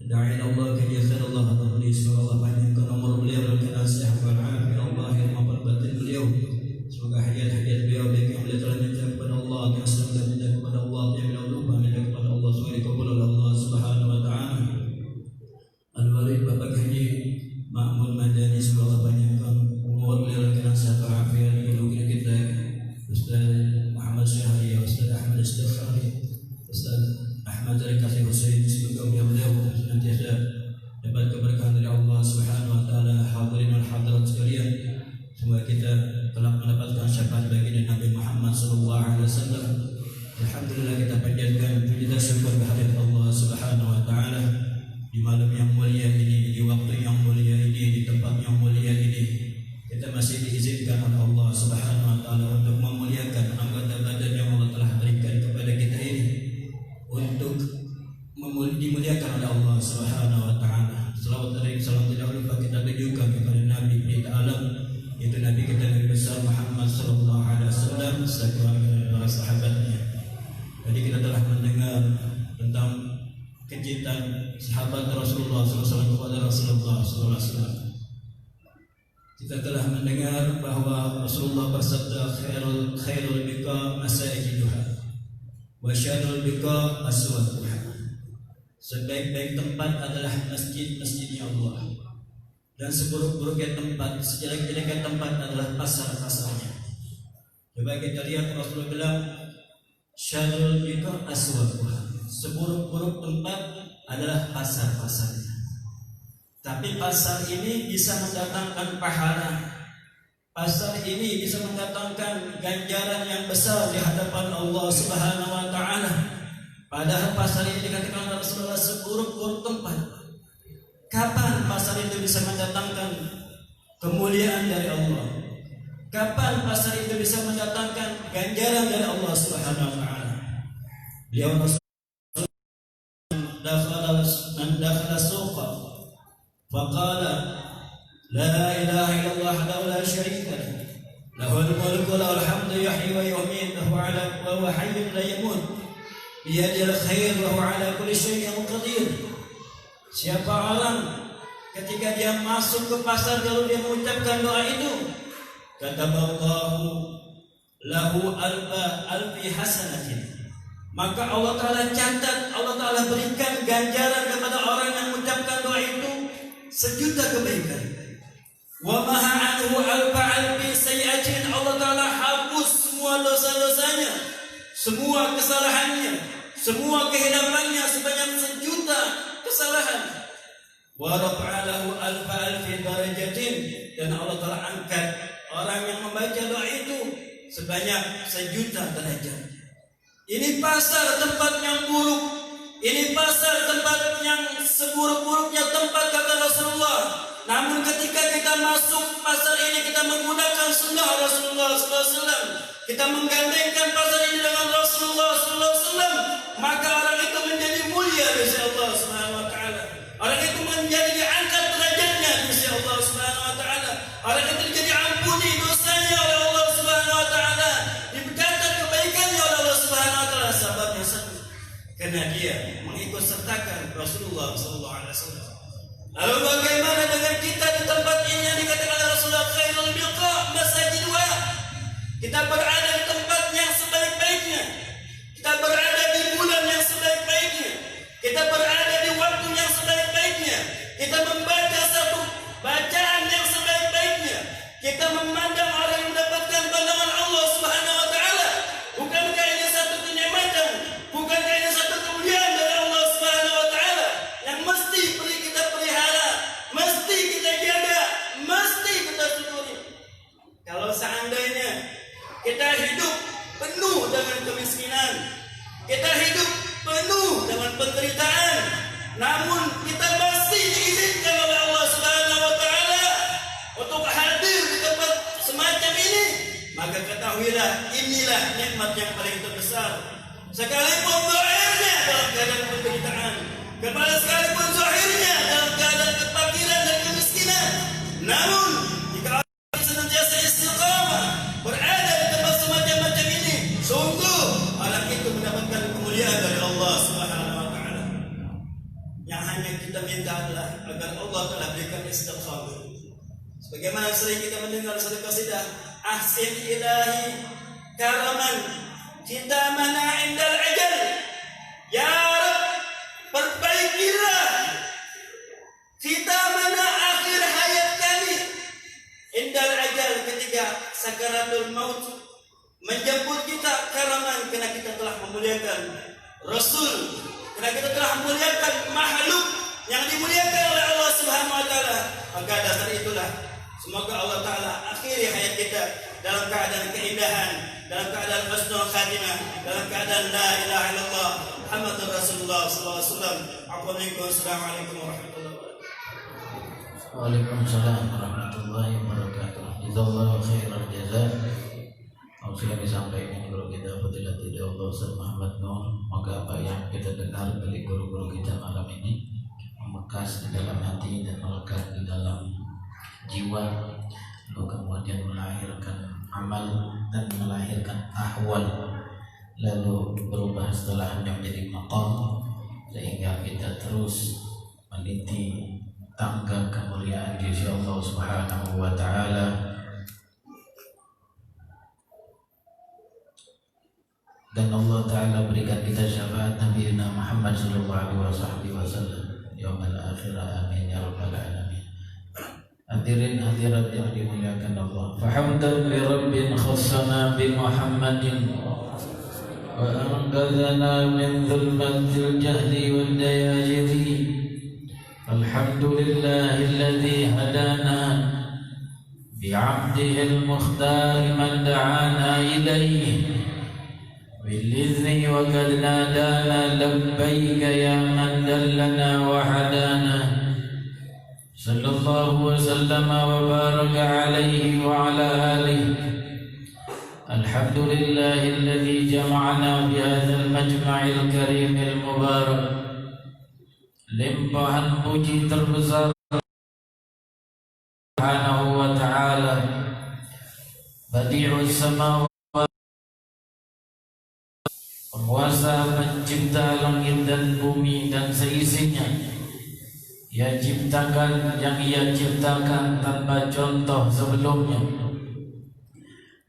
Da'i Allah kajiyatan Allah Ta'ala, semoga Allah panjangkan umur beliau dan nasihat wal afiyah Allah yang memperbatin beliau. Semoga hayat-hayat beliau baik yang beliau telah minta kepada Allah, yang sedang minta kepada Allah, yang beliau lupa minta kepada Allah, semoga dikabul oleh Allah Subhanahu wa Ta'ala. Al-Walid Bapak Haji Ma'mun Madani, semoga Allah panjangkan umur beliau dan nasihat wal afiyah. Guru kita Ustaz Muhammad Syahri, Ustaz Ahmad Istighfari, Ustaz Ahmad Zarkashi Hussein, semoga beliau senantiasa dapat keberkahan dari Allah Subhanahu wa Ta'ala. Hadirin wal hadirat sekalian, semoga kita telah mendapatkan syafaat baginda Nabi Muhammad sallallahu alaihi wasallam. Alhamdulillah, kita panjatkan puji dan syukur kehadirat Allah Subhanahu wa Ta'ala di malam yang mulia ini, di waktu yang mulia ini, di tempat yang mulia ini. Kita masih diizinkan oleh Allah Subhanahu wa Ta'ala untuk memuliakan anggota badan yang Allah telah berikan kepada kita ini, untuk dimuliakan oleh Allah Subhanahu wa Ta'ala. Salawat dan salam tidak lupa kita tujukan kepada Nabi kita alam, itu Nabi kita Nabi besar Muhammad sallallahu alaihi wasallam serta para sahabatnya. Jadi kita telah mendengar tentang kecintaan sahabat Rasulullah SAW kepada Rasulullah SAW. Kita telah mendengar bahwa Rasulullah bersabda, khairul biqa masajiduha wa syarrul biqa aswaquha. Sebaik-baik tempat adalah masjid-masjidnya Allah, dan seburuk-buruknya tempat, sejelek-jeleknya tempat adalah pasar-pasarnya. Coba kita lihat, Rasulullah bilang syarrul biqa aswaquha, seburuk-buruk tempat adalah pasar-pasarnya. Tapi pasar ini bisa mendatangkan pahala, pasar ini bisa mendatangkan ganjaran yang besar di hadapan Allah Subhanahu wa Ta'ala. Padahal pasar ini dikatakan Rasulullah seburuk-buruk tempat. Kapan pasar itu bisa mendatangkan kemuliaan dari Allah? Kapan pasar itu bisa mendatangkan ganjaran dari Allah Subhanahu wa taala? Beliau dakhala suqa faqala la ilaha illallah wahdahu la syarika lahu lahul mulku wa lahul hamdu yuhyi wa yumiitu wa huwa hayyun la yamut biyadil khair wa huwa ala kulli syai'in qadir. Siapa orang ketika dia masuk ke pasar lalu dia mengucapkan doa itu, kataballahu lahu alfi hasanatin, maka Allah Ta'ala catat, Allah Ta'ala berikan ganjaran kepada orang yang mengucapkan doa itu 1.000.000 kebaikan. Wa maha anhu alfi sayyi'atin, Allah Ta'ala hapus semua dosa-dosanya, semua kesalahannya, semua kehilafannya sebanyak 1.000.000 kesalahan. Wa rafa'a lahu alfi darajatin, dan Allah Ta'ala angkat orang yang membaca doa itu sebanyak 1.000.000 derajat. Ini pasar tempat yang buruk, ini pasar tempat yang seburuk-buruknya tempat, kata Rasulullah. Namun ketika kita masuk pasar ini, kita menggunakan sunnah Rasulullah SAW, kita menggandengkan pasar ini dengan Rasulullah SAW, maka orang itu menjadi mulia di sisi Allah Subhanahu wa taala. Orang itu menjadi diangkat derajatnya di sisi Allah Subhanahu wa taala. Orang itu menjadi ampuni dosanya oleh Allah Subhanahu wa taala, dicatat kebaikannya oleh Allah Subhanahu wa taala. Sebabnya satu, karena dia mengikut sertakan Rasulullah sallallahu alaihi wasallam. Lalu bagaimana dengan kita di tempat ini yang dikatakan Rasulullah khairul biqa masajidwa? Kita berada di tempat yang sebaik-baiknya, kita berada di bulan yang sebaik-baiknya, kita berada di waktu yang sebaik-baiknya, kita membaca satu bacaan yang sebaik-baiknya, kita memandang orang yang mendapatkan pandangan Allah Subhanahu wa taala. Bukankah ini satu kenikmatan? Bukankah ini satu kemuliaan dari Allah Subhanahu wa taala yang mesti kita pelihara, mesti kita jaga, mesti kita syukuri? Kalau seandainya kita hidup penuh dengan kemiskinan, kita hidup penuh dengan penderitaan, namun kita masih diizinkan oleh Allah Subhanahu wa taala untuk hadir di tempat semacam ini, maka ketahuilah inilah nikmat yang paling terbesar. Sekalipun zahirnya dalam keadaan penderitaan, sekalipun zahirnya dalam keadaan kefakiran dan kemiskinan, namun jika orang senantiasa istiqamah berada di tempat semacam ini, sungguh orang itu mendapatkan kemuliaan dari Allah Subhanahu wa taala. Yang hanya kita minta adalah agar Allah telah berikan istiqamah. Sebagaimana sering kita mendengar satu qasidah, ahsin ilahi karaman kita mana indal ajal, ya Rabb perbaikilah kita mana akhir hayat kami, indal ajal ketika sakaratul maut menjemput kita, karaman karena kita telah memuliakan Rasul, karena kita telah memuliakan makhluk yang dimuliakan oleh Allah Subhanahu wa taala. Maka dasar itulah semoga Allah Ta'ala akhiri hayat kita dalam keadaan keindahan, dalam keadaan husnul khatimah, dalam keadaan la ilaha illallah Muhammadur Rasulullah sallallahu alaihi wasallam. Assalamualaikum warahmatullahi wabarakatuh. Waalaikumsalam warahmatullahi wabarakatuh. Jazakallahu khairal jazaa. Yang disampaikan guru kita Fadilatul Tidak Allah Ustaz Muhammad Nur, maka apa yang kita dengar dari guru-guru kita malam ini membekas di dalam hati dan melekat di dalam jiwa, lalu kemudian melahirkan amal dan melahirkan ahwal, lalu berubah setelahnya menjadi maqam, sehingga kita terus meniti tangga kemuliaan di sisi Allah Subhanahu wa taala. Dan Allah Ta'ala berikan kita syafaat Nabi Muhammad sallallahu alaihi wasallam yaumil akhirah, amin ya rabbal alamin. Hadirin hadirat yang dimuliakan Allah, fahamdan li rabbin khassana bi Muhammadin wa anqadhana min dhulmatil jahli wad dayajiri. Alhamdulillahi alladhi hadana bi'abdihi al-mukhtar man da'ana ilayhi بالإذن وقد نادانا لبيك يا من دلنا وحدانا صلى الله وسلم وبارك عليه وعلى آله. الحمد لله الذي جمعنا بهذا المجمع الكريم المبارك. Limpahan puji terbesar Subhanahu wa ta'ala, Badi'us samawati, penguasa pencipta langit dan bumi dan seisinya. Ia ciptakan yang ia ciptakan tanpa contoh sebelumnya,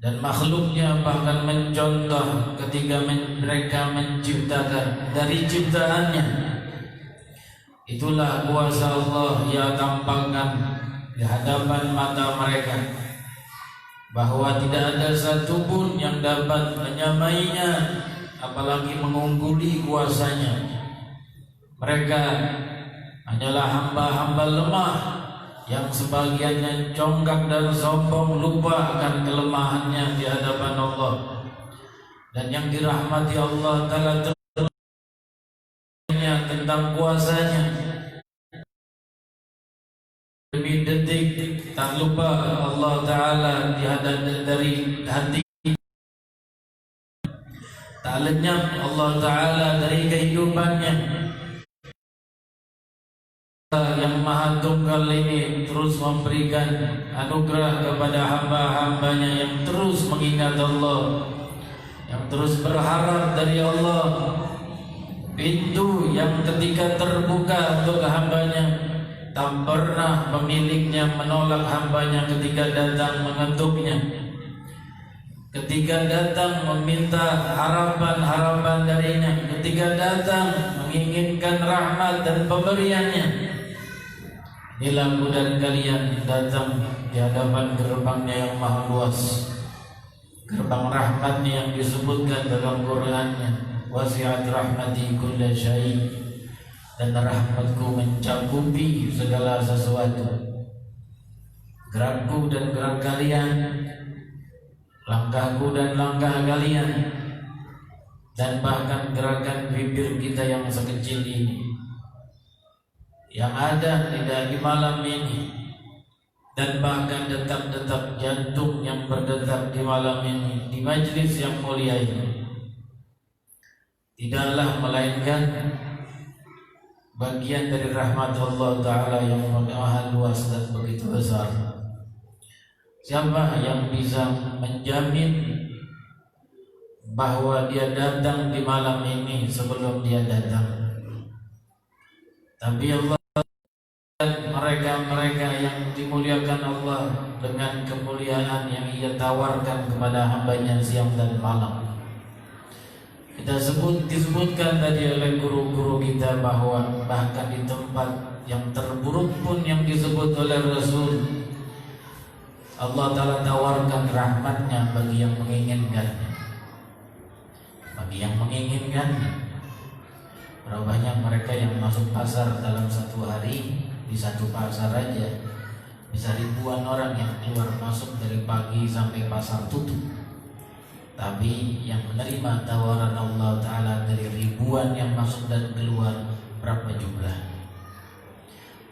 dan makhluknya bahkan mencontoh ketika mereka menciptakan dari ciptaannya. Itulah kuasa Allah yang tampakkan di hadapan mata mereka, bahwa tidak ada satupun yang dapat menyamainya, apalagi mengungguli kuasanya. Mereka hanyalah hamba-hamba lemah yang sebagiannya congkak dan sombong, lupa akan kelemahannya di hadapan Allah. Dan yang dirahmati Allah Ta'ala tentang kuasanya, demi detik tak lupa Allah Ta'ala dari hati, tak lenyap Allah Ta'ala dari kehidupannya. Yang Maha Tunggal ini terus memberikan anugerah kepada hamba-hambanya yang terus mengingat Allah, yang terus berharap dari Allah. Pintu yang ketika terbuka untuk hambanya, tak pernah pemiliknya menolak hambanya ketika datang mengetuknya, ketika datang meminta harapan-harapan darinya, ketika datang menginginkan rahmat dan pemberiannya. Inilah aku dan kalian datang di hadapan gerbangnya yang maha luas, gerbang rahmatnya yang disebutkan dalam Qur'annya, wasi'at rahmati kulla syai', dan rahmatku mencakupi segala sesuatu. Gerakku dan gerak kalian, langkahku dan langkah kalian, dan bahkan gerakan bibir kita yang sekecil ini, yang ada di malam ini, dan bahkan detak-detak jantung yang berdetak di malam ini, di majlis yang mulia ini, tidaklah melainkan bagian dari rahmat Allah Ta'ala yang maha luas dan begitu besar. Siapa yang bisa menjamin bahwa dia datang di malam ini sebelum dia datang? Tapi Allah dan mereka-mereka yang dimuliakan Allah dengan kemuliaan yang ia tawarkan kepada hambanya siang dan malam. Disebutkan tadi oleh guru-guru kita bahwa bahkan di tempat yang terburuk pun yang disebut oleh Rasul, Allah Ta'ala tawarkan rahmatnya bagi yang menginginkannya. Bagi yang menginginkannya. Berapa banyak mereka yang masuk pasar dalam satu hari, di satu pasar aja bisa ribuan orang yang keluar masuk dari pagi sampai pasar tutup. Tapi yang menerima tawaran Allah Ta'ala dari ribuan yang masuk dan keluar, berapa jumlah?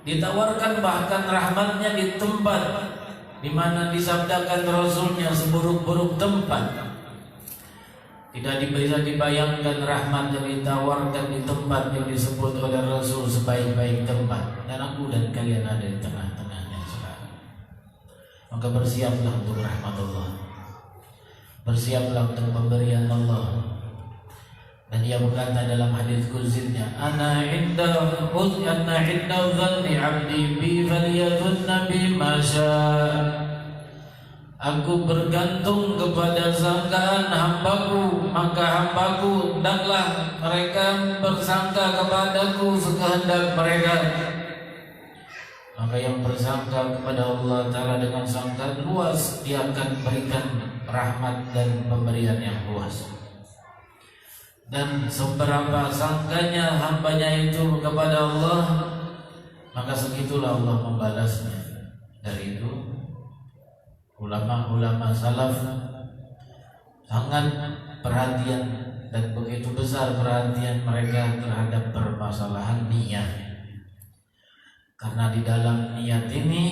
Ditawarkan bahkan rahmatnya di tempat di mana disabdakan Rasulnya seburuk-buruk tempat. Tidak bisa dibayangkan rahmat yang ditawarkan di tempat yang disebut oleh Rasul sebaik-baik tempat. Dan aku dan kalian ada di tengah-tengahnya sekarang. Maka bersiaplah untuk rahmat Allah, bersiaplah untuk pemberian Allah. Dan dia berkata dalam hadis qudsinya, Ana inda dhanni 'abdi bi falyadhunna bima syaa. Aku bergantung kepada sangkaan hambaku, maka hambaku hendaklah mereka bersangka kepadaku sekehendak mereka. Maka yang bersangka kepada Allah Ta'ala dengan sangkaan luas, dia akan berikan rahmat dan pemberian yang luas. Dan seberapa sangkanya hambanya itu kepada Allah, maka segitulah Allah membalasnya. Dari itu ulama-ulama salaf sangat perhatian dan begitu besar perhatian mereka terhadap permasalahan niat. Karena di dalam niat ini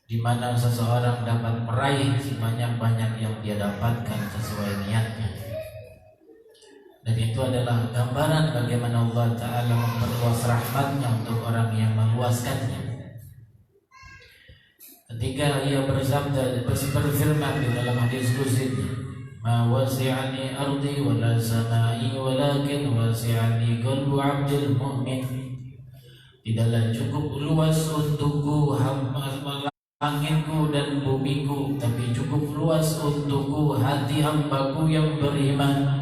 di mana seseorang dapat meraih sebanyak-banyak yang dia dapatkan sesuai niatnya. Dan itu adalah gambaran bagaimana Allah Ta'ala memperluas rahmatnya untuk orang yang meluaskannya. Ketika ia bersabda, berfirman di dalam hadis qudsi, ma wasi'ani ardi wala samai walakin wasi'ani qalbu 'abdil mu'min. Tidaklah cukup luas untukku langitku dan bumiku, tapi cukup luas untukku hati hambaku yang beriman.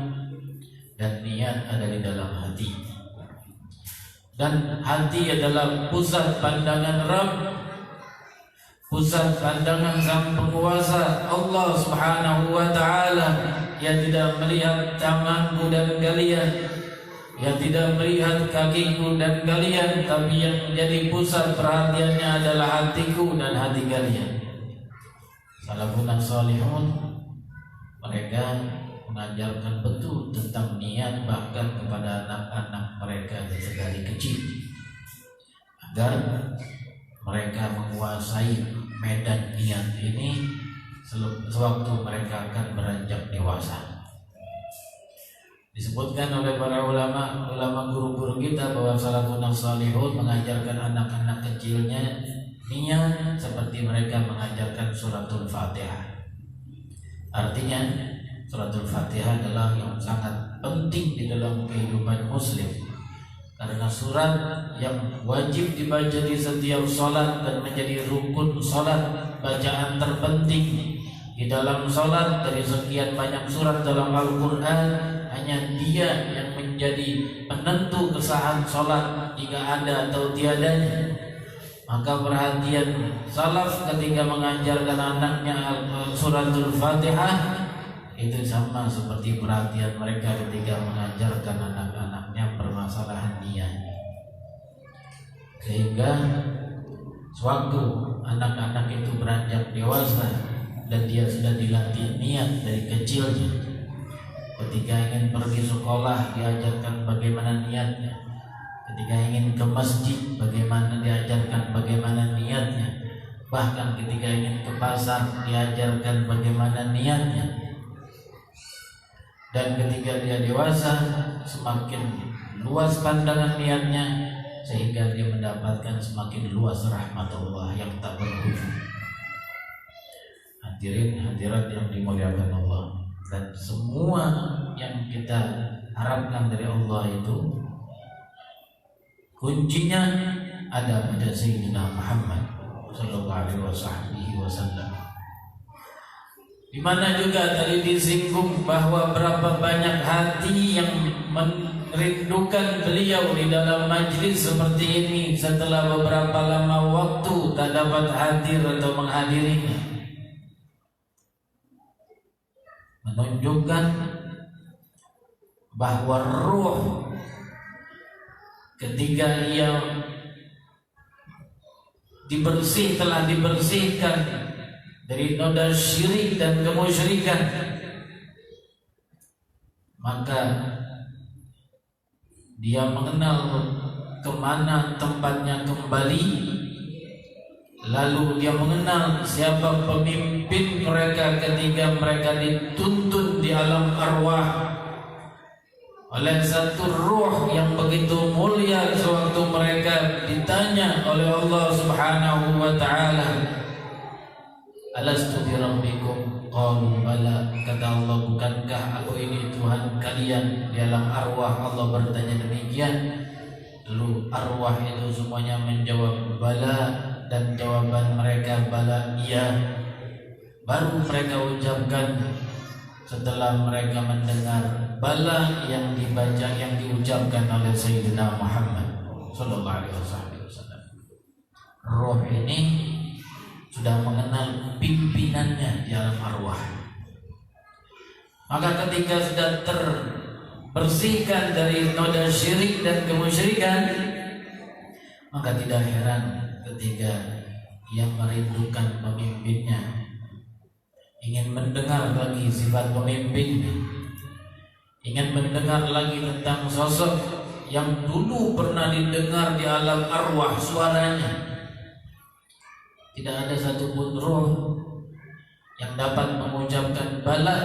Dan niat ada di dalam hati. Dan hati adalah pusat pandangan Rabb, pusat pandangan Sang Penguasa Allah Subhanahu wa Ta'ala, yang tidak melihat tanganku dan kalian, yang tidak melihat kakiku dan kalian, tapi yang menjadi pusat perhatiannya adalah hatiku dan hati kalian. Salafun salihun, mereka mengajarkan betul tentang niat bahkan kepada anak-anak mereka dari kecil, agar mereka menguasai medan niat ini sewaktu mereka akan beranjak dewasa. Disebutkan oleh para ulama guru-guru kita bahwa salafun salihun mengajarkan anak-anak kecilnya niat seperti mereka mengajarkan suratul Fatihah. Artinya suratul Fatihah adalah yang sangat penting di dalam kehidupan muslim, karena surat yang wajib dibaca di setiap sholat dan menjadi rukun sholat, bacaan terpenting di dalam sholat. Dari sekian banyak surat dalam Al-Quran, hanya dia yang menjadi penentu kesahan sholat jika ada atau tiadanya. Maka perhatian salaf ketika mengajarkan anaknya suratul Fatihah itu sama seperti perhatian mereka ketika mengajarkan anak-anaknya permasalahan niat. Sehingga sewaktu anak-anak itu beranjak dewasa dan dia sudah dilatih niat dari kecilnya, ketika ingin pergi sekolah diajarkan bagaimana niatnya, ketika ingin ke masjid bagaimana diajarkan bagaimana niatnya, bahkan ketika ingin ke pasar diajarkan bagaimana niatnya. Dan ketika dia dewasa semakin luas pandangan niatnya, sehingga dia mendapatkan semakin luas rahmat Allah yang tak berujung. Hadirin hadirat yang dimuliakan Allah, dan semua yang kita harapkan dari Allah itu kuncinya ada pada Sayyidina Muhammad sallallahu alaihi wasallam. Di mana juga tadi disinggung bahwa berapa banyak hati yang merindukan beliau di dalam majlis seperti ini setelah beberapa lama waktu tak dapat hadir atau menghadirinya. Menunjukkan bahwa ruh ketika ia telah dibersihkan dari noda syirik dan kemusyrikan, maka dia mengenal kemana tempatnya kembali, lalu dia mengenal siapa pemimpin mereka ketika mereka dituntun di alam arwah oleh satu ruh yang begitu mulia. Sewaktu mereka ditanya oleh Allah Subhanahu wa Ta'ala, alastu bi rabbikum qalu bala, kata Allah, bukankah aku ini Tuhan kalian? Di alam arwah Allah bertanya demikian, lalu arwah itu semuanya menjawab bala, dan jawaban mereka bala, iya. Baru mereka ucapkan setelah mereka mendengar bala yang dibaca, yang diucapkan oleh Sayyidina Muhammad sallallahu alaihi wasallam. Roh ini sudah mengenal pimpinannya di alam arwah. Maka ketika sudah terbersihkan dari noda syirik dan kemusyrikan, maka tidak heran ketika ia merindukan pemimpinnya, ingin mendengar lagi sifat pemimpinnya, ingin mendengar lagi tentang sosok yang dulu pernah didengar di alam arwah suaranya. Tidak ada satupun roh yang dapat mengucapkan bala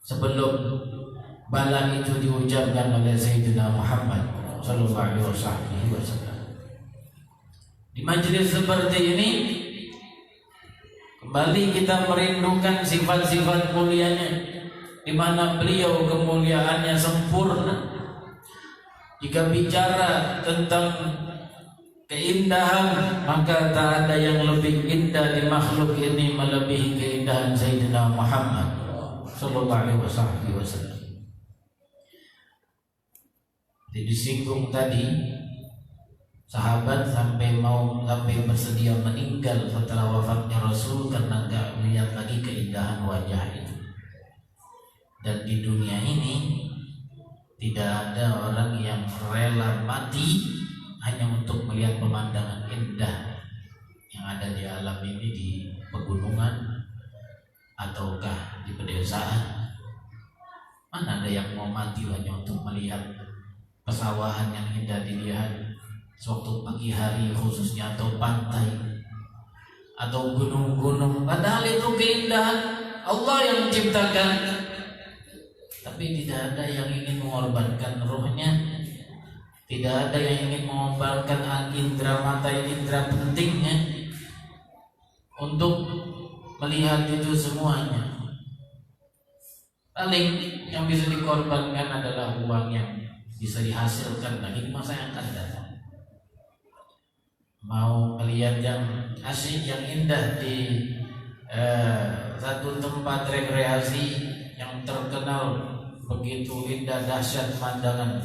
sebelum bala itu diucapkan oleh Sayyidina Muhammad sallallahu alaihi wasallam. Di majelis seperti ini kembali kita merindukan sifat-sifat mulianya, di mana beliau kemuliaannya sempurna. Jika bicara tentang keindahan, maka tak ada yang lebih indah di makhluk ini melebihi keindahan Sayyidina Muhammad sallallahu alaihi wasallam. Jadi disinggung tadi, sahabat sampai bersedia meninggal setelah wafatnya Rasul karena enggak melihat lagi keindahan wajah itu. Dan di dunia ini tidak ada orang yang rela mati hanya untuk melihat pemandangan indah yang ada di alam ini, di pegunungan ataukah di pedesaan. Mana ada yang mau mati hanya untuk melihat pesawahan yang indah dilihat sewaktu pagi hari khususnya, atau pantai atau gunung-gunung, padahal itu keindahan Allah yang menciptakan. Tapi tidak ada yang ingin mengorbankan rohnya, tidak ada yang ingin mengorbankan indera mata, indera pentingnya untuk melihat itu semuanya. Paling yang bisa dikorbankan adalah uang yang bisa dihasilkan lagi di masa yang akan datang. Mau melihat yang asik, yang indah di satu tempat rekreasi yang terkenal begitu indah dahsyat pemandangan.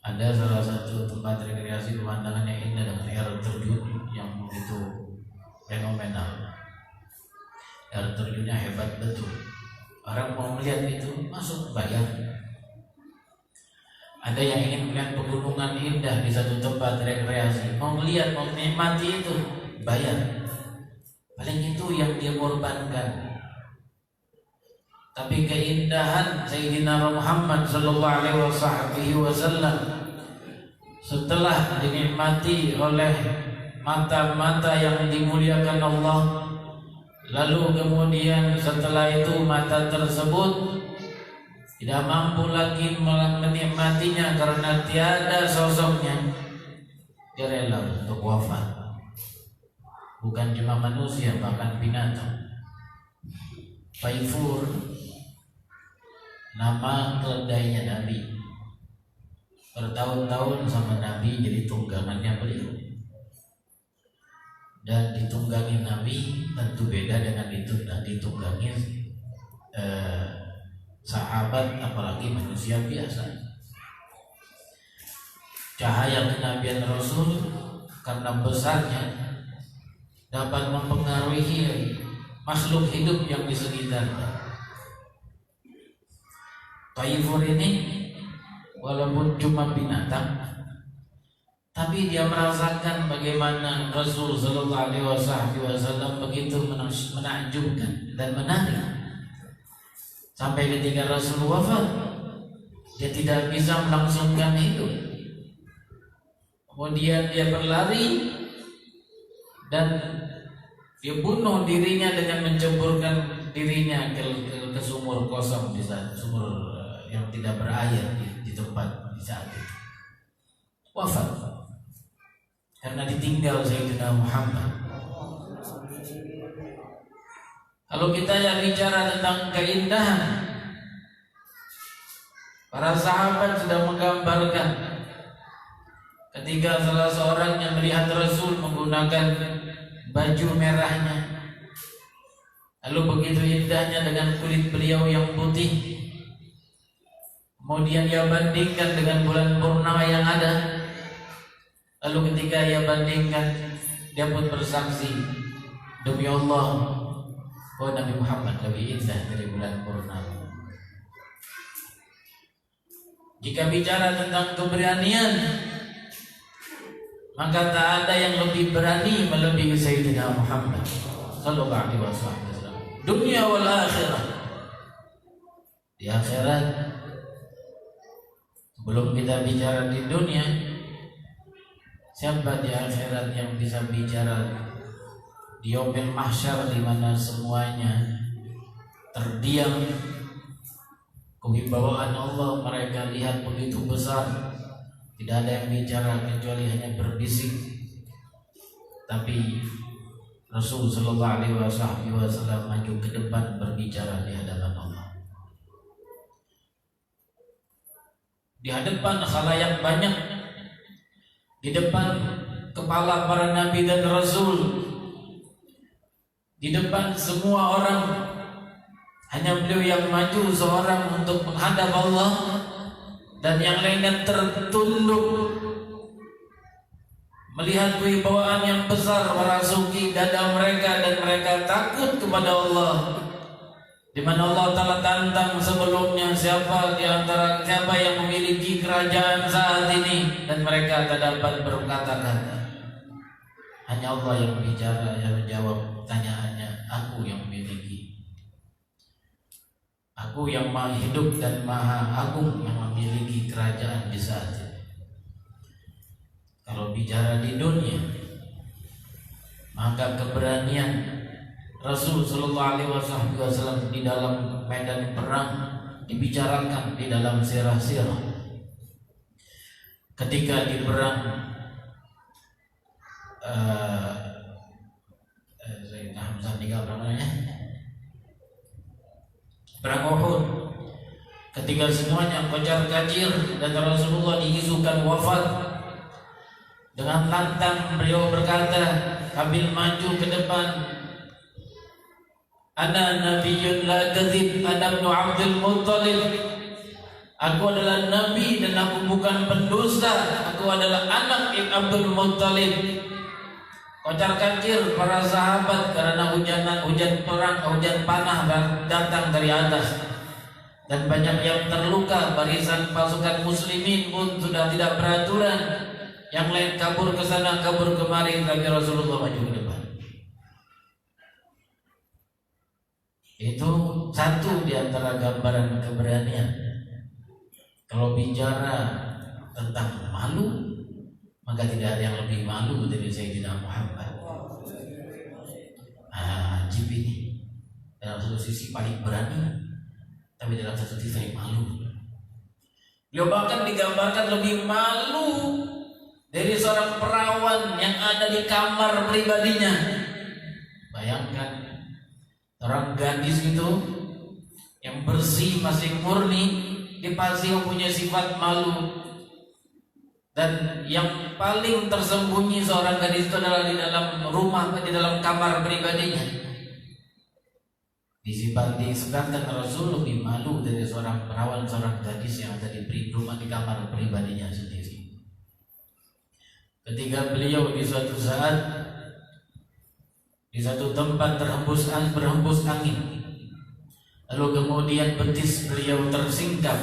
Ada salah satu tempat rekreasi pemandangannya indah dengan air terjun yang begitu fenomenal. Air terjunnya hebat betul. Orang mau melihat itu masuk bayar. Ada yang ingin melihat pegunungan indah di satu tempat rekreasi, mau melihat, mau menikmati itu, bayar. Paling itu yang dia korbankan. Tapi keindahan Sayyidina Muhammad sallallahu alaihi wasallam setelah dinikmati oleh mata-mata yang dimuliakan Allah, lalu kemudian setelah itu mata tersebut tidak mampu lagi menikmatinya karena tiada sosoknya, dia rela untuk wafat. Bukan cuma manusia, bahkan binatang. Taifur, nama keledainya Nabi, bertahun-tahun sama Nabi jadi tunggangannya beliau. Dan ditunggangi Nabi tentu beda dengan ditunggangi sahabat, apalagi manusia biasa. Cahaya kenabian Rasul karena besarnya dapat mempengaruhi makhluk hidup yang di sekitarnya. Taifur ini walaupun cuma binatang, tapi dia merasakan bagaimana Rasul sallallahu alaihi wasallam begitu menakjubkan dan menarik. Sampai ketika Rasul wafat, dia tidak bisa melangsungkan hidup. Kemudian dia berlari dan dia bunuh dirinya dengan menceburkan dirinya ke sumur kosong, di sumur yang tidak berair di tempat di saat itu. Wafat karena ditinggal Sayyidina Muhammad. Kalau kita yang bicara tentang keindahan, para sahabat sudah menggambarkan ketika salah seorang yang melihat Rasul menggunakan baju merahnya, lalu begitu indahnya dengan kulit beliau yang putih, kemudian ia bandingkan dengan bulan purnama yang ada, lalu ketika ia bandingkan, dia pun bersaksi, demi Allah, bahwa Nabi Muhammad lebih indah dari bulan purnama. Jika bicara tentang keberanian, maka tak ada yang lebih berani melebihi Sayyidina Muhammad sallallahu alaihi wasallam. Dunia wal akhirah. Di akhirat Sebelum kita bicara di dunia, siapa di akhirat yang bisa bicara di yaumil mahsyar, di mana semuanya terdiam? Kewibawaan Allah mereka lihat begitu besar, tidak ada yang bicara kecuali hanya berbisik. Tapi Rasul Sallallahu Alaihi Wasallam maju ke depan berbicara di hadapan Allah, di hadapan khalayak banyak, di depan kepala para nabi dan rasul, di depan semua orang. Hanya beliau yang maju seorang untuk menghadap Allah, dan yang lainnya tertunduk melihat kewibawaan yang besar merasuki dada mereka, dan mereka takut kepada Allah. Di mana Allah Ta'ala tantang sebelumnya, siapa yang memiliki kerajaan saat ini, dan mereka tak dapat berkata-kata. Hanya Allah yang bicara, yang menjawab pertanyaannya, aku yang memiliki. Aku yang maha hidup dan maha agung yang memiliki kerajaan di saat ini. Kalau bicara di dunia, maka keberanian Rasul Sallallahu Alaihi Wasallam di dalam medan perang dibicarakan di dalam sirah-sirah. Ketika di perang perang Uhud, ketika semuanya kocar-kacir dan Rasulullah diisukan wafat, dengan lantang beliau berkata sambil maju ke depan, "Ana nabiyyun la kadzib, ana ibnu Abdul Muttalib." Aku adalah nabi dan aku bukan pendusta. Aku adalah anak Ibn Abdul Muttalib. Kocar-kacir para sahabat karena hujan perang, hujan panah datang dari atas, dan banyak yang terluka. Barisan pasukan muslimin pun sudah tidak beraturan, yang lain kabur ke sana kabur kemari, tapi Rasulullah maju ke depan. Itu satu di antara gambaran keberanian. Kalau bicara tentang malu, maka tidak ada yang lebih malu dari Sayyidina Muhammad. Ajib ini. Dalam satu sisi paling berani, tapi dalam satu sisi malu. Beliau bahkan digambarkan lebih malu dari seorang perawan yang ada di kamar pribadinya. Bayangkan orang gadis itu yang bersih, masih murni, dia pasti mempunyai sifat malu. Dan yang paling tersembunyi seorang gadis itu adalah di dalam rumah, di dalam kamar pribadinya. Disebabkan Rasul lebih malu dari seorang perawan, seorang gadis yang ada di rumah, di kamar pribadinya sendiri. Ketika beliau di suatu saat di satu tempat berhembus angin, lalu kemudian betis beliau tersingkap,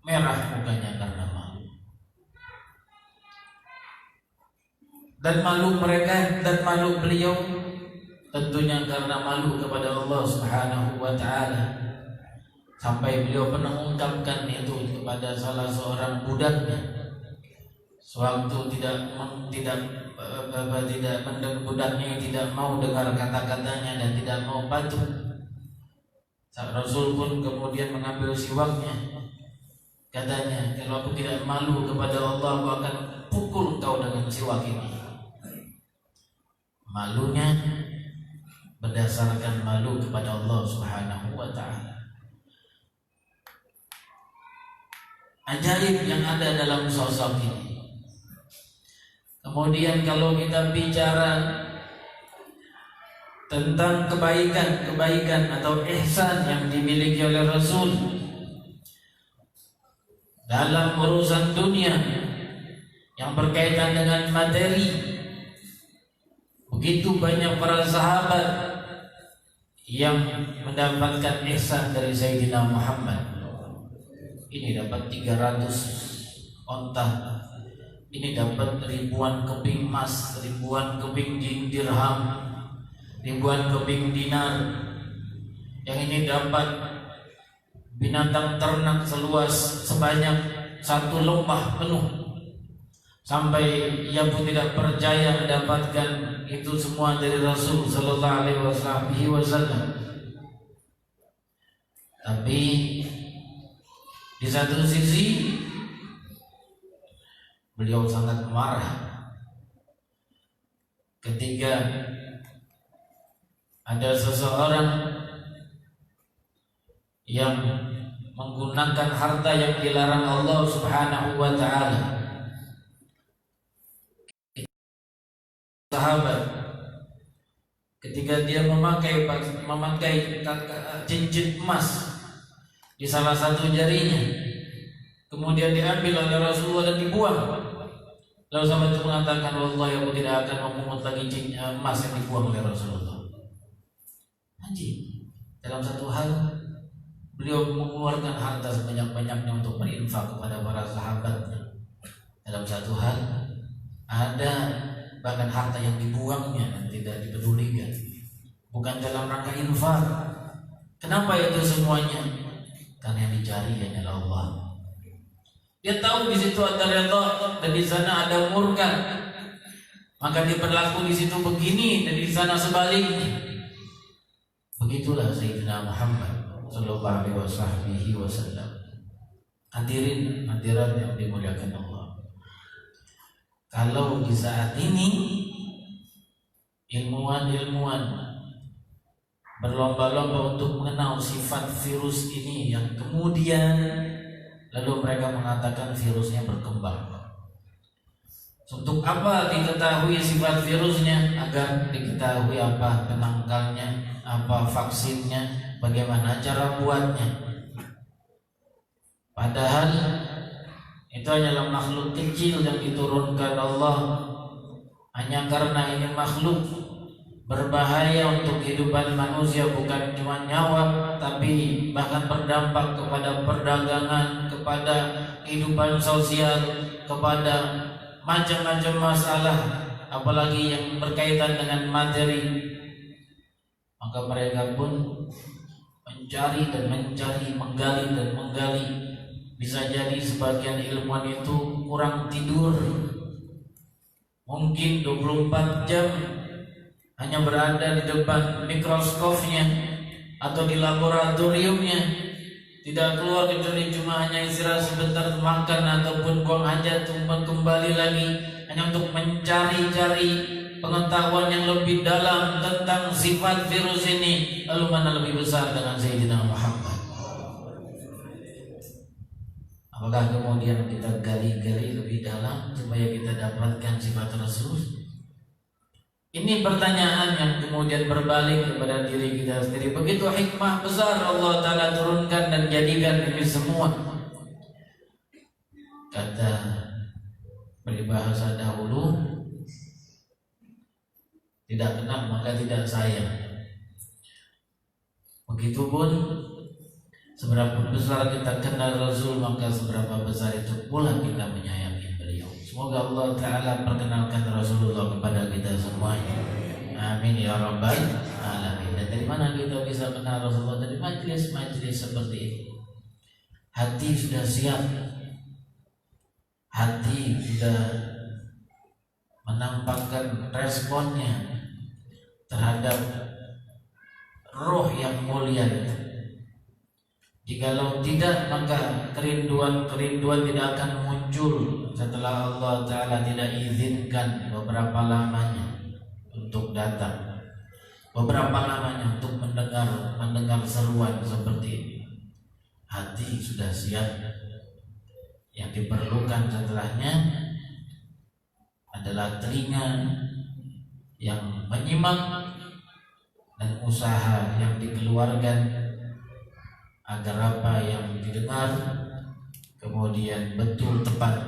merah mukanya karena dan malu mereka dan malu beliau, tentunya karena malu kepada Allah Subhanahu wa Ta'ala. Sampai beliau pernah mengungkapkan itu kepada salah seorang budaknya. Sewaktu budaknya tidak mau dengar kata-katanya dan tidak mau patuh, Rasul pun kemudian mengambil siwaknya. Katanya, kalau aku tidak malu kepada Allah, aku akan pukul kau dengan siwak ini. Malunya berdasarkan malu kepada Allah Subhanahu wa Ta'ala. Ajaib yang ada dalam sosok ini. Kemudian kalau kita bicara tentang kebaikan atau ihsan yang dimiliki oleh Rasul dalam urusan dunia yang berkaitan dengan materi, begitu banyak para sahabat yang mendapatkan ihsan dari Sayyidina Muhammad. Ini dapat 300 onta, ini dapat ribuan keping emas, ribuan keping dirham, ribuan keping dinar. Yang ini dapat binatang ternak seluas sebanyak satu lembah penuh, sampai ia pun tidak percaya mendapatkan itu semua dari Rasul Sallallahu Alaihi Wasallam. Tapi di satu sisi beliau sangat marah ketika ada seseorang yang menggunakan harta yang dilarang Allah Subhanahu wa taala. Sahabat ketika dia memakai cincin emas di salah satu jarinya, kemudian diambil oleh Rasulullah dan dibuang. Lalu sahabat itu mengatakan, wallahi aku tidak akan memungut lagi emas yang dibuang oleh Rasulullah. Haji, dalam satu hal beliau mengeluarkan harta sebanyak-banyaknya untuk berinfak kepada para sahabatnya. Dalam satu hal ada bahkan harta yang dibuangnya dan tidak dipedulikan, bukan dalam rangka infak. Kenapa itu semuanya? Karena yang dicari hanyalah Allah. Dia tahu di situ ada redha dan di sana ada murka, maka dia berlaku di situ begini dan di sana sebaliknya. Begitulah Sayyidina Muhammad Sallallahu Alaihi Wasallam. Hadirin hadirat yang dimuliakan Allah. Kalau di saat ini ilmuwan berlomba-lomba untuk mengenal sifat virus ini, yang kemudian lalu mereka mengatakan virusnya berkembang. Untuk apa diketahui sifat virusnya? Agar diketahui apa penangkalnya, apa vaksinnya, bagaimana cara buatnya. Padahal itu hanyalah makhluk kecil yang diturunkan Allah hanya karena ini makhluk berbahaya untuk kehidupan manusia, bukan cuma nyawa tapi bahkan berdampak kepada perdagangan, kepada kehidupan sosial, kepada macam-macam masalah, apalagi yang berkaitan dengan materi. Maka mereka pun mencari dan mencari, menggali dan menggali. Bisa jadi sebagian ilmuwan itu kurang tidur, mungkin 24 jam hanya berada di depan mikroskopnya atau di laboratoriumnya, tidak keluar kecuali cuma hanya istirahat sebentar, makan ataupun buang hajat, kembali lagi hanya untuk mencari-cari pengetahuan yang lebih dalam tentang sifat virus ini. Lalu mana lebih besar dengan Sayyidina Muhammad? Apakah kemudian kita gali-gali lebih dalam supaya kita dapatkan sifat Rasul? Ini pertanyaan yang kemudian berbalik kepada diri kita sendiri. Begitu hikmah besar Allah Ta'ala turunkan dan jadikan ini semua. Kata peribahasa dahulu, tidak kenal maka tidak sayang. Begitupun seberapa besar kita kenal Rasul, maka seberapa besar itu pula kita menyayangi beliau. Semoga Allah Ta'ala perkenalkan Rasulullah kepada kita semuanya. Amin ya Rabbal Alamin. Dan dari mana kita bisa kenal Rasulullah? Dari majlis-majlis seperti ini. Hati sudah siap, hati sudah menampakkan responnya terhadap roh yang mulia itu. Jikalau tidak, maka kerinduan tidak akan muncul setelah Allah Ta'ala tidak izinkan beberapa lamanya untuk datang, beberapa lamanya untuk mendengar seruan seperti ini. Hati sudah siap. Yang diperlukan setelahnya adalah telinga yang menyimak dan usaha yang dikeluarkan agar apa yang didengar kemudian betul tepat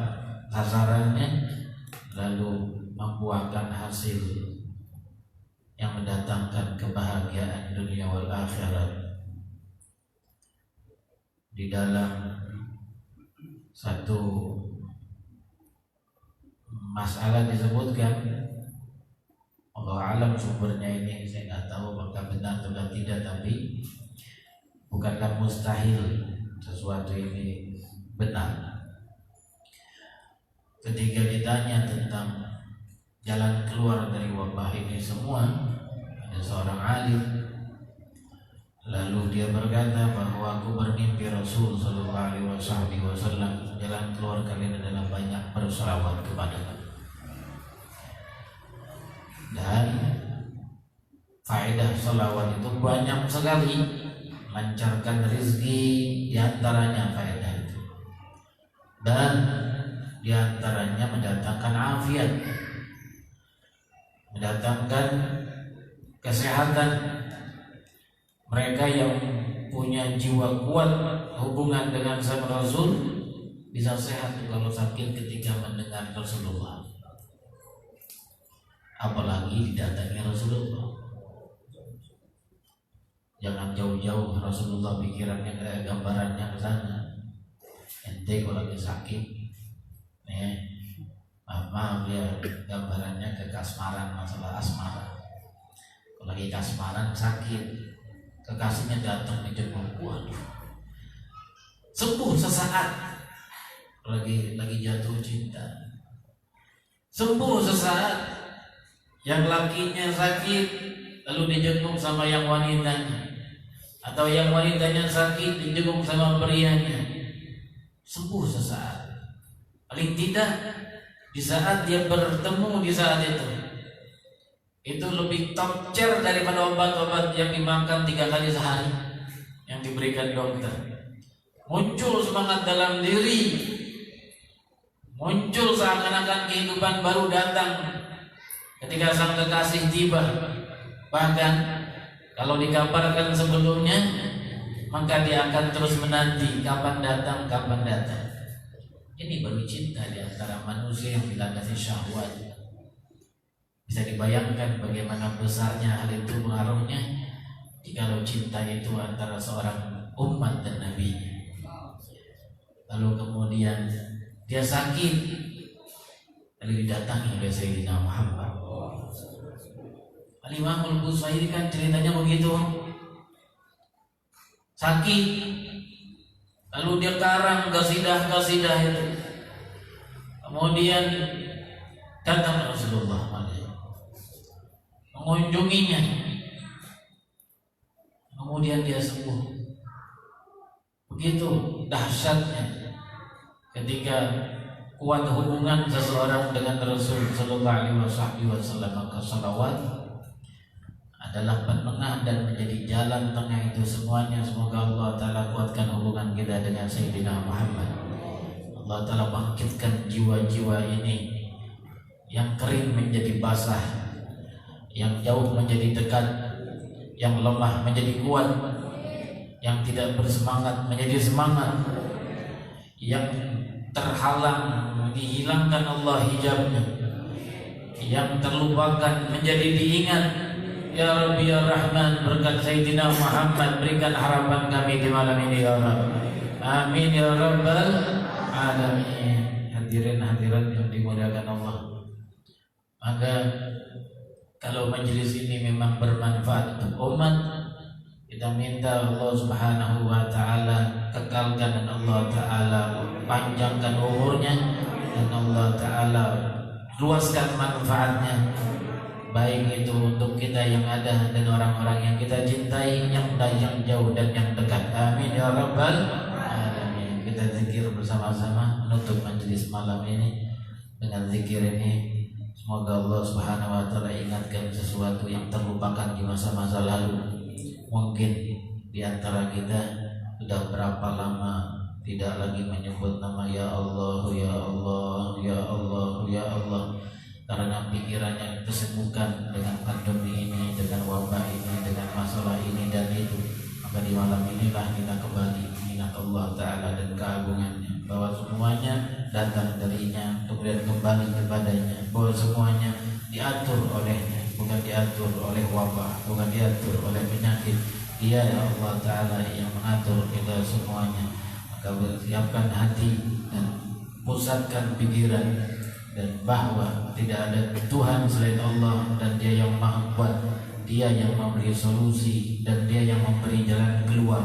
sasarannya, lalu membuahkan hasil yang mendatangkan kebahagiaan dunia wal akhirat. Di dalam satu masalah disebutkan, Allah alam sumbernya ini saya nggak tahu apakah benar atau tidak, tapi bukanlah mustahil sesuatu ini benar. Ketika ditanya tentang jalan keluar dari wabah ini semua, ada seorang alim, lalu dia berkata bahwa aku bermimpi Rasul Sallallahu Alaihi Wasallam, jalan keluar kalian adalah banyak berselawat kepada-Nya. Dan faedah selawat itu banyak sekali, melancarkan rezeki diantaranya faedah itu, dan diantaranya mendatangkan afiat, mendatangkan kesehatan. Mereka yang punya jiwa kuat hubungan dengan sang Rasul bisa sehat kalau sakit ketika mendengar Rasulullah, apalagi didatangi Rasulullah. Jangan jauh-jauh Rasulullah pikirannya gambarannya ke sana. Ente kalau lagi sakit, maaf ya, gambarannya ke kasmaran, masalah asmara. Kalau lagi kasmaran sakit, kekasihnya datang menjemput, waduh, sembuh sesaat. Lagi jatuh cinta, sembuh sesaat. Yang lakinya sakit lalu dijenguk sama yang wanitanya, atau yang wanitanya sakit dijenguk sama prianya, sembuh sesaat. Paling tidak di saat dia bertemu di saat itu lebih top tier daripada obat-obat yang dimakan 3 kali sehari yang diberikan dokter. Muncul semangat dalam diri, muncul seakan-akan kehidupan baru datang ketika sang kekasih tiba. Bahkan kalau dikabarkan sebelumnya, maka dia akan terus menanti kapan datang. Ini baru cinta di antara manusia yang dilandasi syahwat. Bisa dibayangkan bagaimana besarnya hal itu pengaruhnya jikalau cinta itu antara seorang umat dan nabinya. Lalu kemudian dia sakit, lalu didatangi oleh Sayyidina Muhammad. Al-Imam Al-Busairi kan ceritanya begitu, sakit, lalu dia karang kasidah itu. Kemudian datang Rasulullah mengunjunginya, kemudian dia sembuh. Begitu dahsyatnya ketika kuat hubungan seseorang dengan Rasul Sallallahu Alaihi Wasallam. Maka salawat adalah penengah dan menjadi jalan tengah itu semuanya. Semoga Allah Ta'ala kuatkan hubungan kita dengan Sayyidina Muhammad. Allah Ta'ala bangkitkan jiwa-jiwa ini yang kering menjadi basah, yang jauh menjadi dekat, yang lemah menjadi kuat, yang tidak bersemangat menjadi semangat, yang terhalang dihilangkan Allah hijabnya, yang terlupakan menjadi diingat. Ya Rabbi ya Rahman, berkat Sayyidina Muhammad berikan harapan kami di malam ini ya Rabb. Amin ya Rabbal Alamin. Hadirin hadirat yang dimuliakan Allah, maka kalau majelis ini memang bermanfaat untuk umat, kita minta Allah Subhanahu wa Ta'ala kekalkan, dan Allah Ta'ala panjangkan umurnya, dan Allah Ta'ala luaskan manfaatnya, baik itu untuk kita yang ada dan orang-orang yang kita cintai, yang jauh dan yang dekat. Amin ya Rabbal Alamin. Kita zikir bersama-sama menutup majelis malam ini dengan zikir ini. Semoga Allah Subhanahu wa Ta'ala ingatkan sesuatu yang terlupakan di masa-masa lalu. Mungkin di antara kita sudah berapa lama tidak lagi menyebut nama ya Allah, ya Allah, ya Allah, ya Allah, karena pikirannya kesibukan dengan pandemi ini, dengan wabah ini, dengan masalah ini dan itu. Maka di malam inilah kita kembali mengingat Allah Ta'ala dan keagungannya, bahwa semuanya datang darinya, kemudian kembali kepadanya, bahwa semuanya diatur olehnya, bukan diatur oleh wabah, bukan diatur oleh penyakit. Dia ya Allah Ta'ala yang mengatur kita semuanya. Maka bersiapkan hati dan pusatkan pikiran, dan bahwa tidak ada Tuhan selain Allah, dan Dia yang Maha Kuat, Dia yang memberi solusi, dan Dia yang memberi jalan keluar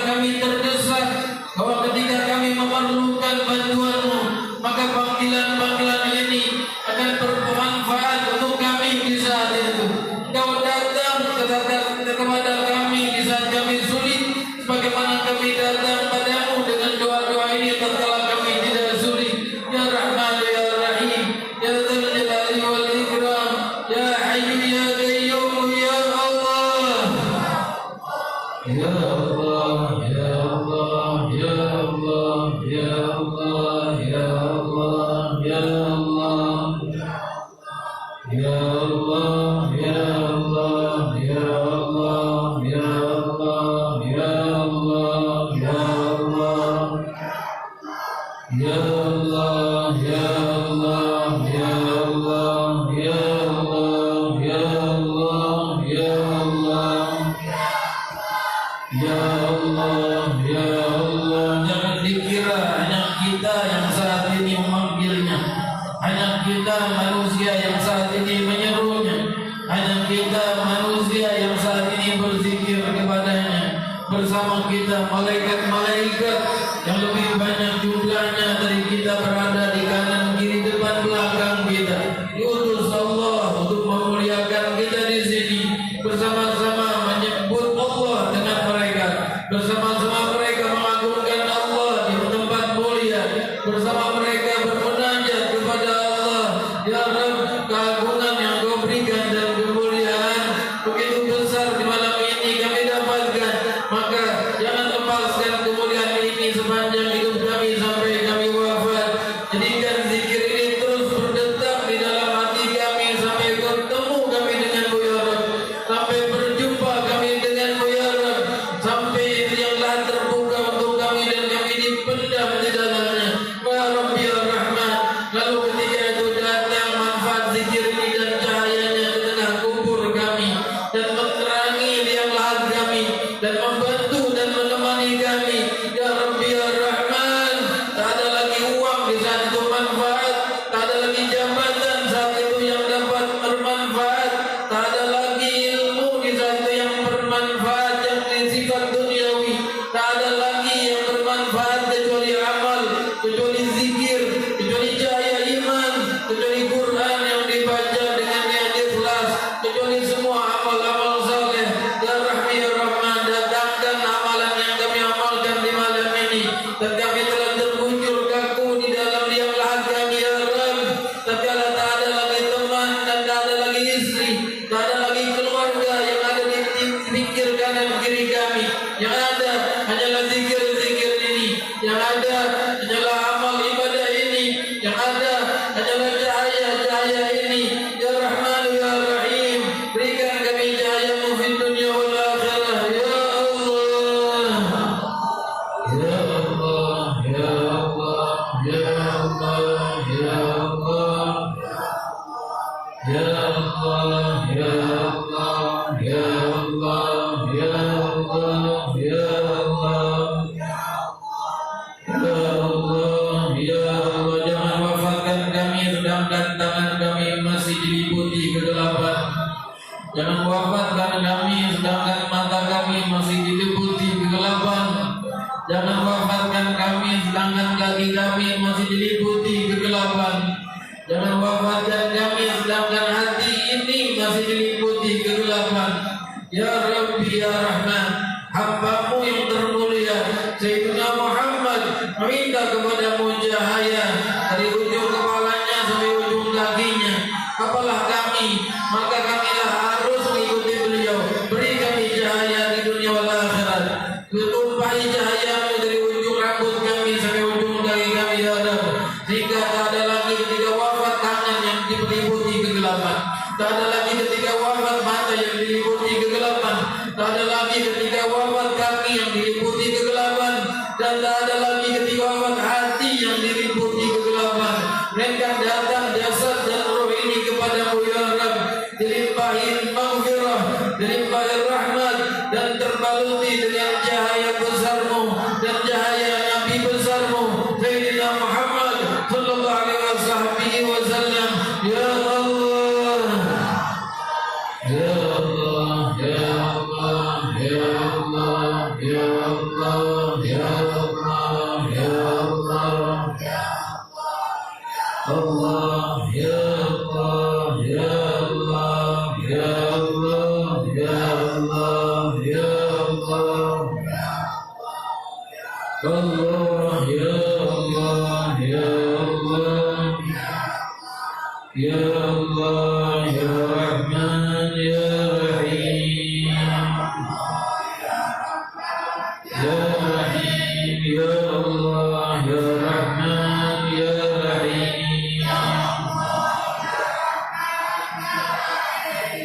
Ya Rahim Ya Allah Ya Rahman Ya Rahim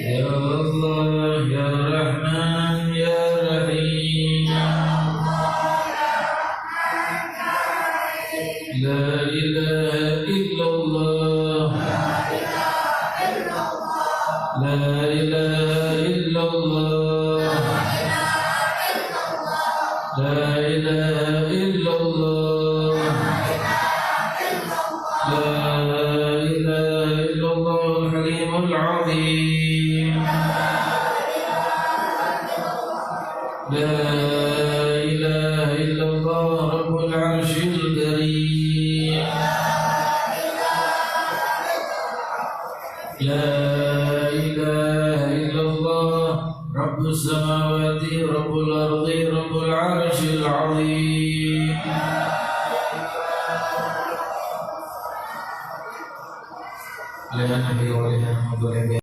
Ya Allah Ya Rahman Ya Rahim La ilaha illallah La ilaha illallah La ilaha illallah La ilaha illallah Al-Halimul Azim La ilaha illallah Rabbul Arshil Karim La ilaha illallah Rabbus samawati Rabbul ardi Rabbul arshil azim Alaihi wa alihi wa